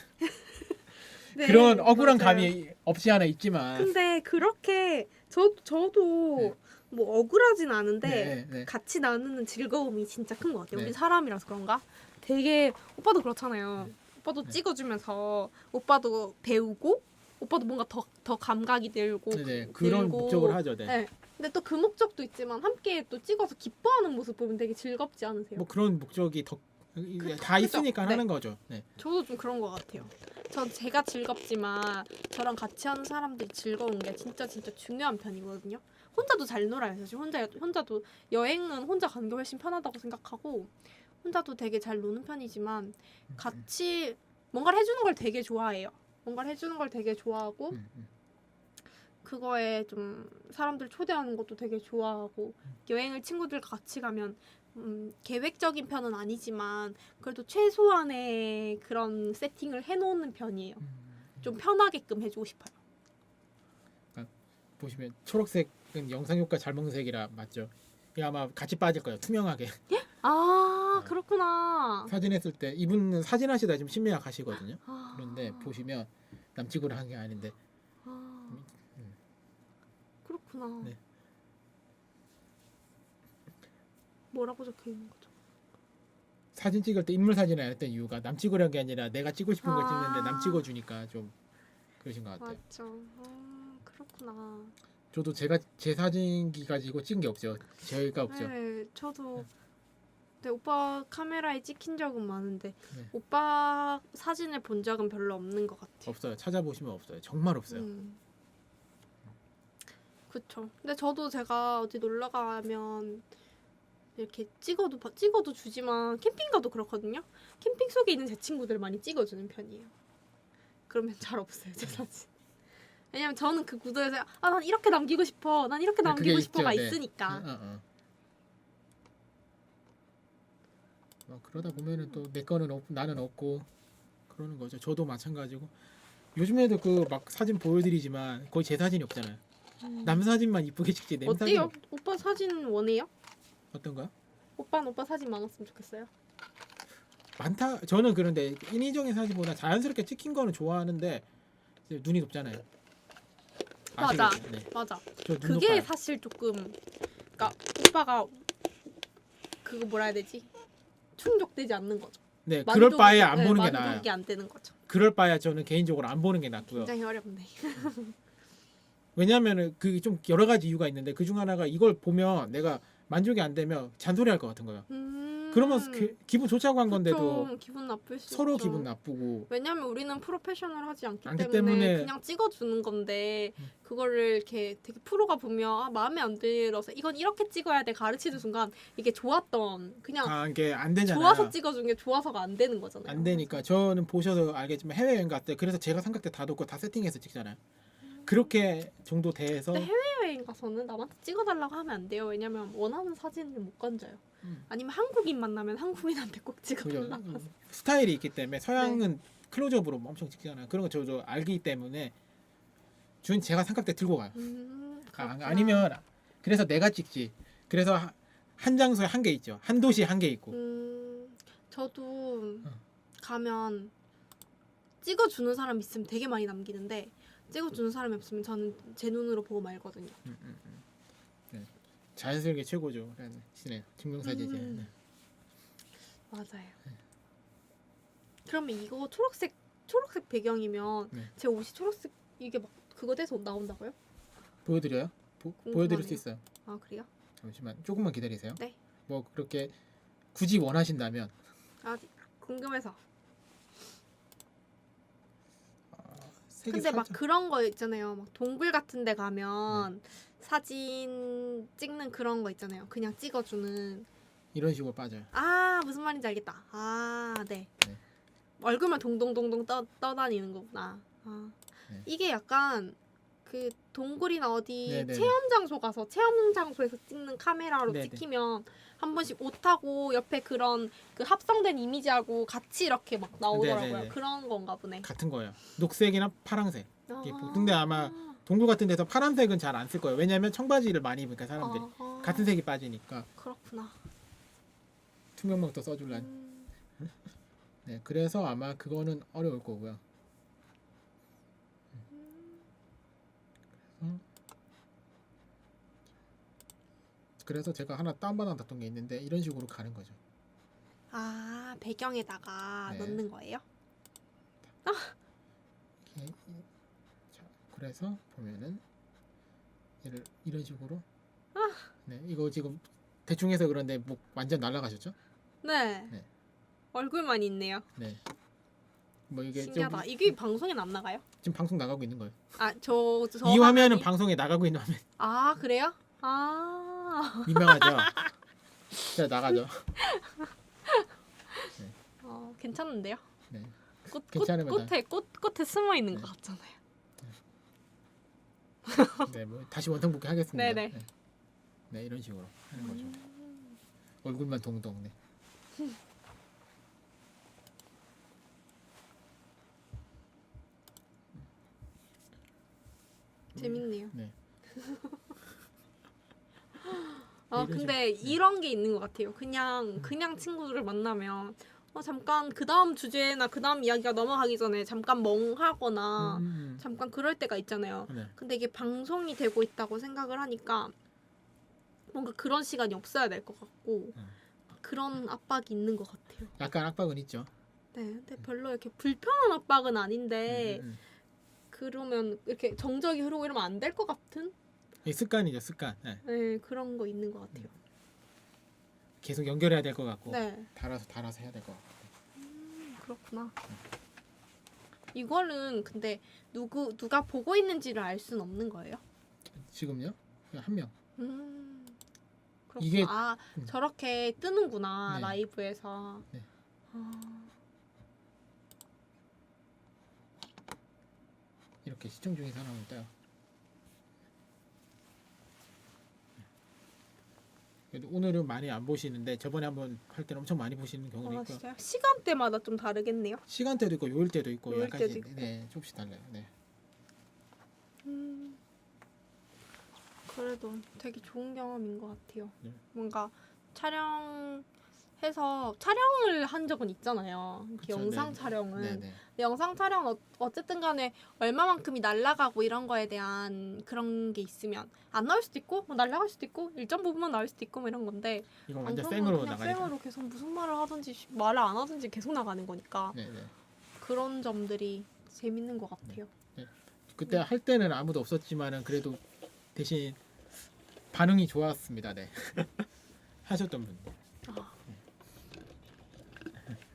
네, 그런 억울한 맞아요. 감이 없지 않아 있지만. 근데 그렇게 저도 네. 뭐 억울하진 않은데 네, 네. 같이 나누는 즐거움이 진짜 큰 것 같아요. 네. 우리 사람이라서 그런가? 되게 오빠도 그렇잖아요. 오빠도 네. 찍어주면서 오빠도 배우고 오빠도 뭔가 더 감각이 늘고 네, 그런 늘고. 목적으로 하죠. 네. 네. 근데 또 그 목적도 있지만 함께 또 찍어서 기뻐하는 모습 보면 되게 즐겁지 않으세요? 뭐 그런 목적이 다 그죠? 있으니까 네. 하는 거죠. 네. 저도 좀 그런 것 같아요. 제가 즐겁지만 저랑 같이 하는 사람들이 즐거운 게 진짜 중요한 편이거든요. 혼자도 잘 놀아요. 사실 혼자도 여행은 혼자 가는 게 훨씬 편하다고 생각하고 혼자도 되게 잘 노는 편이지만 같이 뭔가를 해주는 걸 되게 좋아해요. 뭔가를 해주는 걸 되게 좋아하고 그거에 좀 사람들 초대하는 것도 되게 좋아하고 여행을 친구들과 같이 가면 계획적인 편은 아니지만 그래도 최소한의 그런 세팅을 해놓는 편이에요. 좀 편하게끔 해주고 싶어요. 보시면 초록색은 영상 효과 잘 먹는 색이라 맞죠? 이게 아마 같이 빠질 거예요. 투명하게. 아 그렇구나. 사진 했을 때 이분은 사진 하시다 지금 심리학 하시거든요. 아, 그런데 보시면 남친구로 한 게 아닌데 그렇구나. 네. 뭐라고 적혀 있는 거죠? 사진 찍을 때 인물 사진을 안 했던 이유가 남 찍으려는 게 아니라 내가 찍고 싶은 걸 아. 찍는데 남 찍어주니까 좀 그러신 것 같아요. 맞죠. 그렇구나. 저도 제 사진기 가지고 찍은 게 없죠. 저희가 없죠. 네, 저도 네, 오빠 카메라에 찍힌 적은 많은데 네. 오빠 사진을 본 적은 별로 없는 것 같아요. 없어요. 찾아보시면 없어요. 정말 없어요. 그쵸. 근데 저도 제가 어디 놀러 가면 이렇게 찍어도 주지만 캠핑 가도 그렇거든요. 캠핑 속에 있는 제 친구들 많이 찍어주는 편이에요. 그러면 잘 없어요 제 사진. 왜냐면 저는 그 구도에서 난 이렇게 남기고 싶어. 난 이렇게 네, 남기고 그게 싶어가 있죠. 네. 있으니까. 그러다 보면은 또 내 거는 없고 나는 없고 그러는 거죠. 저도 마찬가지고 요즘에도 그 막 사진 보여드리지만 거의 제 사진이 없잖아요. 남 사진만 이쁘게 찍지 내 사진 어때요? 오빠 사진 원해요? 어떤 거요? 오빠는 오빠 사진 많았으면 좋겠어요. 많다. 저는 그런데 인위적인 사진보다 자연스럽게 찍힌 거는 좋아하는데 이제 눈이 높잖아요. 맞아. 아시겠죠? 네. 맞아. 저 눈 그게 높아요. 사실 조금 그러니까 오빠가 그거 뭐라 해야 되지? 충족되지 않는 거죠. 네, 그럴 바에 안 보는 게 나아요. 만족이 안 되는 거죠. 그럴 바에 저는 개인적으로 안 보는 게 낫고요. 굉장히 어렵네. 왜냐하면은 그 좀 여러 가지 이유가 있는데 그 중 하나가 이걸 보면 내가 만족이 안 되면 잔소리할 것 같은 거예요. 그러면 기분 좋자고 한 건데도 그쵸, 기분 나쁠 수 서로 있죠. 기분 나쁘고 왜냐면 우리는 프로페셔널하지 않기 않기 때문에 때문에 그냥 찍어주는 건데 그거를 이렇게 되게 프로가 보면 아, 마음에 안 들어서 이건 이렇게 찍어야 돼 가르치는 순간 이게 좋았던 그냥 이게 안 되잖아요. 좋아서 찍어준 게 좋아서가 안 되는 거잖아요. 안 되니까 저는 보셔서 알겠지만 해외여행 갔을 때 그래서 제가 삼각대 다 덮고 다 세팅해서 찍잖아요. 그렇게 정도 돼서 근데 해외여행 가서는 남한테 찍어달라고 하면 안 돼요. 왜냐면 원하는 사진을 못 건져요. 아니면 한국인 만나면 한국인한테 꼭 그죠? 찍어달라고 하세요. 스타일이 있기 때문에 서양은 클로즈업으로 엄청 찍잖아요. 그런 거 저도 알기 때문에 제가 삼각대 들고 가요. 그렇구나. 아니면 그래서 내가 찍지. 그래서 한 장소에 한 개 있죠. 한 도시에 한 개 있고. 저도 가면 찍어주는 사람 있으면 되게 많이 남기는데 찍어주는 사람이 없으면 저는 제 눈으로 보고 말거든요. 네. 자연스럽게 최고죠. 네. 증명사진이죠. 네. 맞아요. 그러면 이거 초록색 배경이면 네. 제 옷이 초록색 이게 막 그거 돼서 나온다고요? 보여드려요? 보여드릴 수 있어요. 아 그래요? 잠시만 조금만 기다리세요. 네. 뭐 그렇게 굳이 원하신다면 아 궁금해서. 색이 근데 막 살짝- 그런 거 있잖아요. 막 동굴 같은 데 가면 사진 찍는 그런 거 있잖아요. 그냥 찍어주는. 이런 식으로 빠져요. 아 무슨 말인지 알겠다. 아 네. 네. 얼굴만 동동동동 떠다니는 거구나. 아. 네. 이게 약간 그 동굴이나 어디 네네네. 체험 장소 가서 체험 장소에서 찍는 카메라로 네네. 찍히면 한 번씩 옷하고 옆에 그런 그 합성된 이미지하고 같이 이렇게 막 나오더라고요. 네네네. 그런 건가 보네. 같은 거예요. 녹색이나 파란색. 이게 아. 근데 아마 동굴 같은 데서 파란색은 잘 안 쓸 거예요. 왜냐면 청바지를 많이 입으니까 사람들이 아하. 같은 색이 빠지니까 그렇구나. 투명망토 써줄란. 네, 그래서 아마 그거는 어려울 거고요. 그래서 제가 하나 다운받아놨던 게 있는데 이런 식으로 가는 거죠. 아 배경에다가 네. 넣는 거예요? 이렇게, 자, 그래서 보면은 얘를 이런 식으로. 네, 이거 지금 대충 해서 그런데 목 완전 날아가셨죠? 네. 네. 얼굴만 있네요. 네. 뭐 이게 신기하다. 이게 방송엔 안 나가요? 지금 방송 나가고 있는 거예요. 아저 이 화면은 방송에 나가고 있는 화면. 아 그래요? 아 민망하죠. 자 나가죠. 괜찮은데요? 네. 꽃 괜찮으면 꽃에 숨어 있는 네. 것 같잖아요. 네, 뭐 다시 원상복귀 하겠습니다. 네네. 네. 네, 이런 식으로 하는 거죠. 얼굴만 동동. 네. 재밌네요. 네. 아 근데 이런 게 있는 것 같아요. 그냥 친구들을 만나면 잠깐 그 다음 주제나 그 다음 이야기가 넘어가기 전에 잠깐 멍하거나 잠깐 그럴 때가 있잖아요. 네. 근데 이게 방송이 되고 있다고 생각을 하니까 뭔가 그런 시간이 없어야 될 것 같고 그런 압박이 있는 것 같아요. 약간 압박은 있죠. 네, 근데 별로 이렇게 불편한 압박은 아닌데 그러면 이렇게 정적이 흐르고 이러면 안 될 것 같은? 이 습관이죠, 습관. 네. 네, 그런 거 있는 것 같아요. 계속 연결해야 될 것 같고 네, 달아서 해야 될 것 같고. 그렇구나. 이거는 근데 누가 보고 있는지를 알 수는 없는 거예요? 지금요? 그냥 한 명. 그렇구나. 이게- 아 저렇게 뜨는구나 네. 라이브에서. 네. 이렇게 시청 중인 사람을 떠요. 그래도 오늘은 많이 안 보시는데 저번에 한번 할 때는 엄청 많이 보시는 경우도 아 있고 진짜요? 시간대마다 좀 다르겠네요. 시간대도 있고 요일 때도 있고 요일 약간씩 때도 있고. 네, 조금씩 달라요. 네. 그래도 되게 좋은 경험인 것 같아요. 네. 뭔가 촬영을 한 적은 있잖아요. 이렇게 그쵸, 영상 네. 촬영은. 네, 네. 근데 영상 촬영은 어쨌든 간에 얼마만큼이 날아가고 이런 거에 대한 그런 게 있으면 안 나올 수도 있고 뭐 날아갈 수도 있고 일정 부분만 나올 수도 있고 뭐 이런 건데 이거 완전 방송은 생으로 그냥 나가니까. 생으로 계속 무슨 말을 하든지 말을 안 하든지 계속 나가는 거니까 네, 네. 그런 점들이 재밌는 것 같아요. 그때 할 때는 아무도 없었지만은 그래도 대신 반응이 좋았습니다. 네. 하셨던 분들.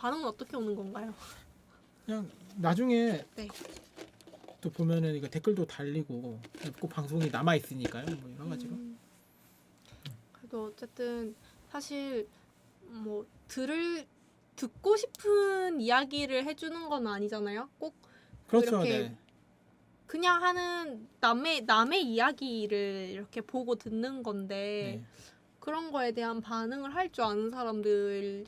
반응은 어떻게 오는 건가요? 그냥 나중에 네. 또 보면은 이거 댓글도 달리고 꼭 방송이 남아 있으니까요. 뭐 여러 가지로. 그래도 어쨌든 사실 뭐 듣고 싶은 이야기를 해주는 건 아니잖아요. 꼭 그렇죠. 이렇게 네. 그냥 하는 남의 이야기를 이렇게 보고 듣는 건데 네. 그런 거에 대한 반응을 할 줄 아는 사람들이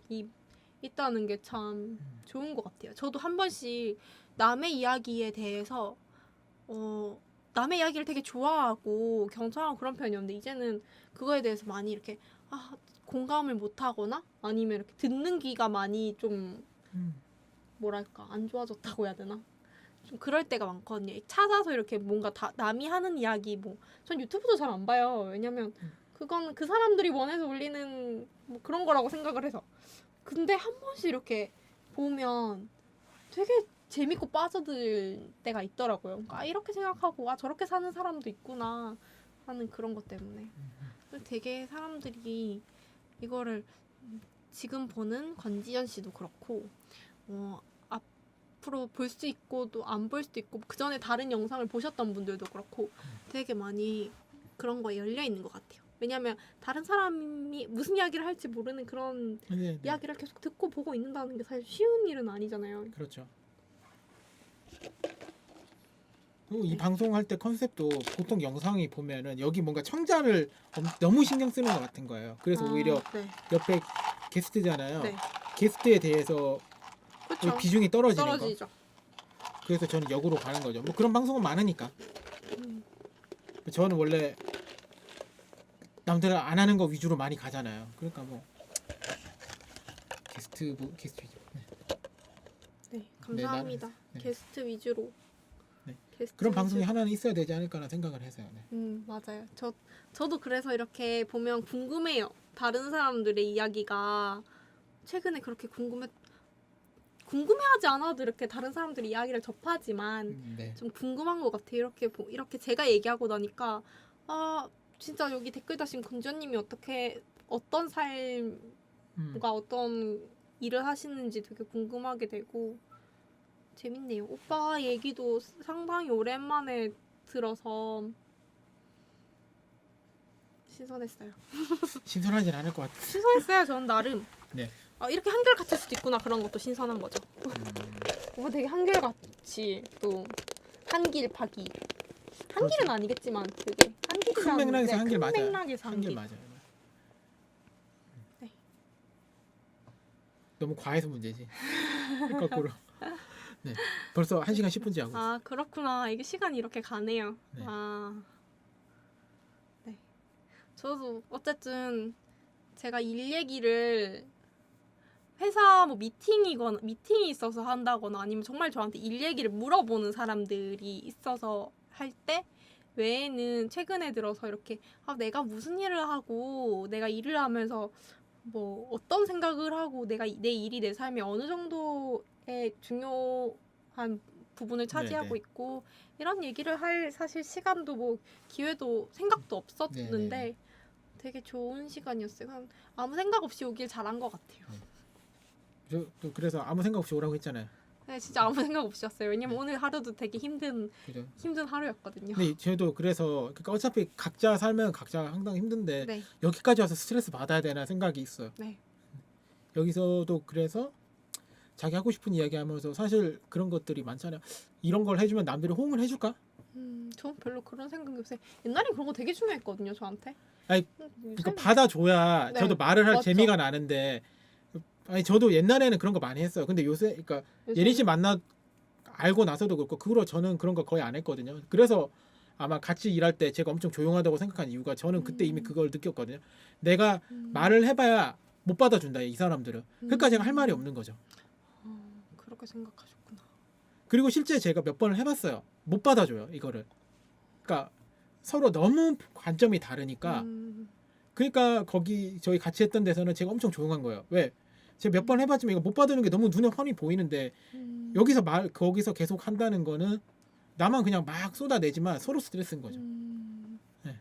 있다는 게 참 좋은 것 같아요. 저도 한 번씩 남의 이야기에 대해서 남의 이야기를 되게 좋아하고 경청하고 그런 편이었는데 이제는 그거에 대해서 많이 이렇게 공감을 못하거나 아니면 이렇게 듣는 귀가 많이 좀 뭐랄까 안 좋아졌다고 해야 되나? 좀 그럴 때가 많거든요. 찾아서 이렇게 뭔가 남이 하는 이야기 전 유튜브도 잘 안 봐요. 왜냐면 그건 그 사람들이 원해서 올리는 뭐 그런 거라고 생각을 해서. 근데 한 번씩 이렇게 보면 되게 재밌고 빠져들 때가 있더라고요. 그러니까 이렇게 생각하고 저렇게 사는 사람도 있구나 하는 그런 것 때문에 되게 사람들이 이거를 지금 보는 권지현 씨도 그렇고 앞으로 볼 수 있고 또 안 볼 수도 있고 그 전에 다른 영상을 보셨던 분들도 그렇고 되게 많이 그런 거에 열려 있는 것 같아요. 왜냐하면 다른 사람이 무슨 이야기를 할지 모르는 그런 네. 이야기를 계속 듣고 보고 있는다는 게 사실 쉬운 일은 아니잖아요. 그렇죠. 그리고 이 방송할 때 컨셉도 보통 영상이 보면은 여기 뭔가 청자를 너무 신경 쓰는 것 같은 거예요. 그래서 오히려 네. 옆에 게스트잖아요. 네. 게스트에 대해서 그렇죠. 비중이 떨어지는 거. 떨어지죠. 그래서 저는 역으로 가는 거죠. 뭐 그런 방송은 많으니까. 저는 원래 남들 안 하는 거 위주로 많이 가잖아요. 그러니까 뭐 게스트죠. 네, 감사합니다. 네. 게스트 위주로. 네. 게스트 그런 위주로. 방송이 하나는 있어야 되지 않을까라는 생각을 해서요. 네. 맞아요. 저도 그래서 이렇게 보면 궁금해요. 다른 사람들의 이야기가 최근에 그렇게 궁금해하지 않아도 이렇게 다른 사람들의 이야기를 접하지만 네. 좀 궁금한 것 같아요. 이렇게 제가 얘기하고 나니까 진짜 여기 댓글 다신 권지현님이 어떤 삶과 어떤 일을 하시는지 되게 궁금하게 되고 재밌네요. 오빠 얘기도 상당히 오랜만에 들어서 신선했어요. 신선하진 않을 것 같아요. 신선했어요. 저는 나름. 네. 이렇게 한결같을 수도 있구나 그런 것도 신선한 거죠. 뭔가 되게 한결같이 또 한길파기. 한길은 그렇죠. 아니겠지만 되게 큰 맥락에서 한길 맞아요. 큰 맥락에서 한길 한길. 맞아요. 네. 너무 과해서 문제지. 거꾸로. 네. 벌써 1시간 10분째 하고 있어요. 그렇구나. 이게 시간이 이렇게 가네요. 네. 네. 저도 어쨌든 제가 일 얘기를 회사 미팅이 있어서 한다거나 아니면 정말 저한테 일 얘기를 물어보는 사람들이 있어서 할 때 외에는 최근에 들어서 이렇게 내가 무슨 일을 하고 내가 일을 하면서 뭐 어떤 생각을 하고 내 일이 내 삶에 어느 정도의 중요한 부분을 차지하고 네네. 있고 이런 얘기를 할 사실 시간도 기회도 생각도 없었는데 네네. 되게 좋은 시간이었어요. 그냥 아무 생각 없이 오길 잘한 것 같아요. 또 그래서 아무 생각 없이 오라고 했잖아요. 네, 진짜 아무 생각 없이 왔어요. 왜냐면 오늘 하루도 되게 힘든 그죠? 하루였거든요. 근데 저도 그래서 그러니까 어차피 각자 살면 각자 항상 힘든데 네, 여기까지 와서 스트레스 받아야 되나 생각이 있어요. 네. 여기서도 그래서 자기 하고 싶은 이야기 하면서 사실 그런 것들이 많잖아요. 이런 걸 해주면 남들이 호응을 해줄까? 저는 별로 그런 생각이 없어요. 옛날에 그런 거 되게 중요했거든요, 저한테. 아니, 그러니까 받아줘야 네, 저도 말을 할 맞죠. 재미가 나는데 저도 옛날에는 그런 거 많이 했어요. 근데 요새 그러니까 예린 씨 알고 나서도 그렇고 그거로 저는 그런 거 거의 안 했거든요. 그래서 아마 같이 일할 때 제가 엄청 조용하다고 생각한 이유가 저는 그때 이미 그걸 느꼈거든요. 내가 말을 해봐야 못 받아준다 이 사람들은. 그러니까 제가 할 말이 없는 거죠. 그렇게 생각하셨구나. 그리고 실제 제가 몇 번을 해봤어요. 못 받아줘요 이거를. 그러니까 서로 너무 관점이 다르니까. 그러니까 거기 저희 같이 했던 데서는 제가 엄청 조용한 거예요. 왜? 제가 몇 번 해봤지만 이거 못 받는 게 너무 눈에 훤히 보이는데 거기서 계속 한다는 거는 나만 그냥 막 쏟아내지만 서로 스트레스인 거죠. 네.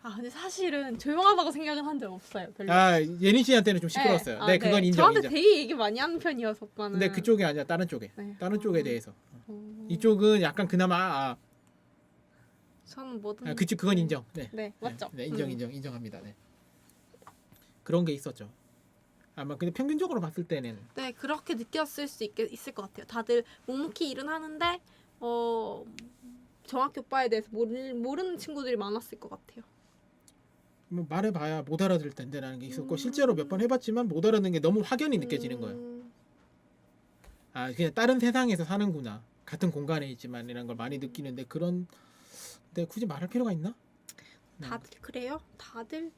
아 근데 사실은 조용하다고 생각은 한 적 없어요. 별로. 아 예린 씨한테는 좀 시끄러웠어요. 네, 네, 그건 인정. 저한테 인정. 되게 얘기 많이 하는 편이었었거든요. 근데 그쪽이 아니라 다른 쪽에. 네. 다른 쪽에 대해서. 어, 이쪽은 약간 그나마 저는 뭐든 그건 인정. 네. 네 맞죠. 네, 인정합니다. 네. 그런 게 있었죠. 아마 근데 평균적으로 봤을 때는 네 그렇게 느꼈을 수 있을 것 같아요. 다들 묵묵히 일은 하는데 정학기 오빠에 대해서 모르는 친구들이 많았을 것 같아요. 뭐 말해봐야 못 알아들을 텐데라는 게 있었고 음. 실제로 몇 번 해봤지만 못 알아듣는 게 너무 확연히 느껴지는 거예요. 아 그냥 다른 세상에서 사는구나. 같은 공간에 있지만 이런 걸 많이 느끼는데 그런 근데 굳이 말할 필요가 있나? 네. 다들 그래요? 다들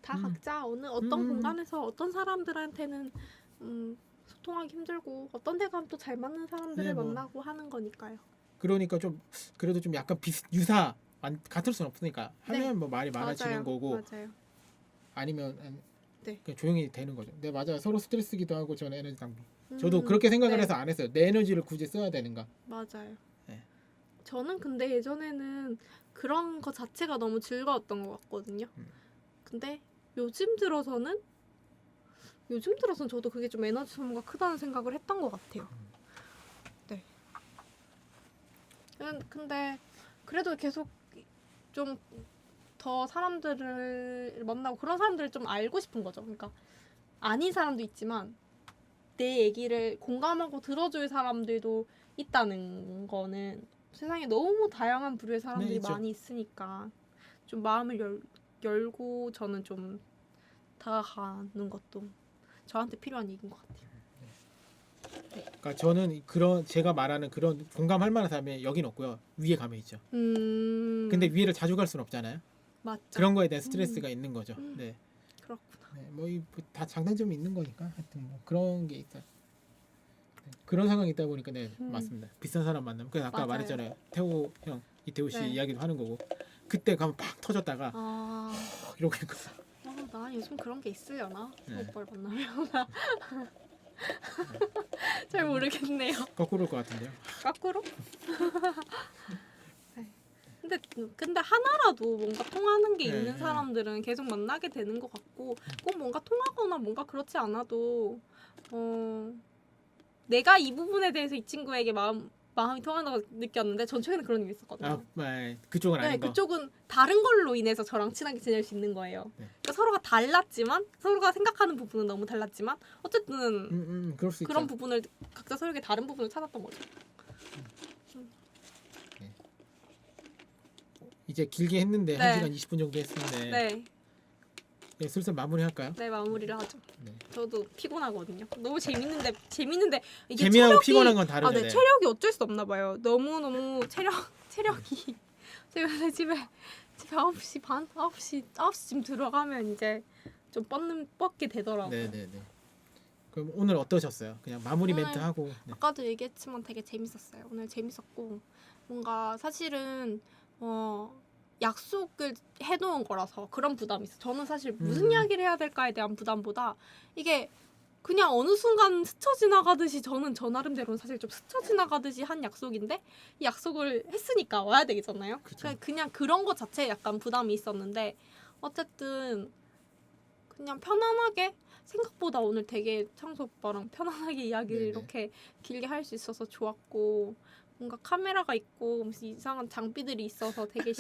다 음. 각자 어떤 공간에서 어떤 사람들한테는 소통하기 힘들고 어떤 데 가면 또 잘 맞는 사람들을 네, 뭐. 만나고 하는 거니까요. 그러니까 좀 그래도 좀 약간 유사 같을 수는 없으니까 하면 네. 뭐 말이 많아지는 맞아요. 거고 맞아요. 아니면 네. 그냥 조용히 되는 거죠. 네 맞아요. 서로 스트레스기도 하고 저는 에너지 낭비. 저도 음, 그렇게 생각을 네. 해서 안 했어요. 내 에너지를 굳이 써야 되는가? 맞아요. 네. 저는 근데 예전에는 그런 거 자체가 너무 즐거웠던 것 같거든요. 근데 요즘 들어서는 저도 그게 좀 에너지 소모가 크다는 생각을 했던 것 같아요. 네. 근데 그래도 계속 좀 더 사람들을 만나고 그런 사람들을 좀 알고 싶은 거죠. 그러니까 아닌 사람도 있지만 내 얘기를 공감하고 들어줄 사람들도 있다는 거는 세상에 너무 다양한 부류의 사람들이 네, 있죠. 많이 있으니까 좀 마음을 열고 저는 좀 다가가는 것도 저한테 필요한 얘기인 것 같아요. 그러니까 저는 그런 제가 말하는 그런 공감할 만한 사람이 여긴 없고요. 위에 가면 있죠. 근데 위에를 자주 갈 수는 없잖아요. 맞죠. 그런 거에 대한 스트레스가 있는 거죠. 네. 그렇구나. 네, 뭐다 장단점이 있는 거니까 하여튼 뭐 그런 게 있다. 네, 그런 상황이 있다 보니까 네 맞습니다. 비싼 사람 만나면 그래서 아까 맞아요. 말했잖아요. 태호 형 이태호 씨 네. 이야기도 하는 거고 그때 가면 팍 터졌다가 아, 이렇게 나 요즘 그런 게 있으려나? 네. 오빠를 만나면 잘 모르겠네요. 거꾸로일 것 같은데요. 거꾸로? 네. 근데 하나라도 뭔가 통하는 게 네, 있는 네. 사람들은 계속 만나게 되는 것 같고 꼭 뭔가 통하거나 뭔가 그렇지 않아도 내가 이 부분에 대해서 이 친구에게 마음이 통한다고 느꼈는데 전 최근에 그런 일이 있었거든요. 그쪽은 네, 아닌 거. 그쪽은 다른 걸로 인해서 저랑 친하게 지낼 수 있는 거예요. 네. 그러니까 서로가 달랐지만 서로가 생각하는 부분은 너무 달랐지만 어쨌든 그럴 수 그런 있죠. 부분을 각자 서로에게 다른 부분을 찾았던 거죠. 이제 길게 했는데 네. 1시간 20분 정도 했는데 네, 네, 슬슬 마무리할까요? 네 마무리를 하죠. 네. 저도 피곤하거든요. 너무 재밌는데 이게 재미하고 체력이 피곤한 건 다르죠. 네, 네. 체력이 어쩔 수 없나 봐요. 너무 체력이 제가 집에 9시 반, 9시쯤 들어가면 이제 좀 뻗게 되더라고요. 네네네. 그럼 오늘 어떠셨어요? 그냥 마무리 오늘 멘트 하고. 네. 아까도 얘기했지만 되게 재밌었어요. 오늘 재밌었고 뭔가 사실은 약속을 해놓은 거라서 그런 부담이 있어요. 저는 사실 무슨 이야기를 해야 될까에 대한 부담보다 이게 그냥 어느 순간 스쳐 지나가듯이 저는 저 나름대로는 사실 좀 스쳐 지나가듯이 한 약속인데 이 약속을 했으니까 와야 되겠잖아요. 그쵸. 그냥 그런 것 자체에 약간 부담이 있었는데 어쨌든 그냥 편안하게 생각보다 오늘 되게 창수 오빠랑 편안하게 이야기를 네네. 이렇게 길게 할 수 있어서 좋았고 뭔가 카메라가 있고 무슨 이상한 장비들이 있어서 되게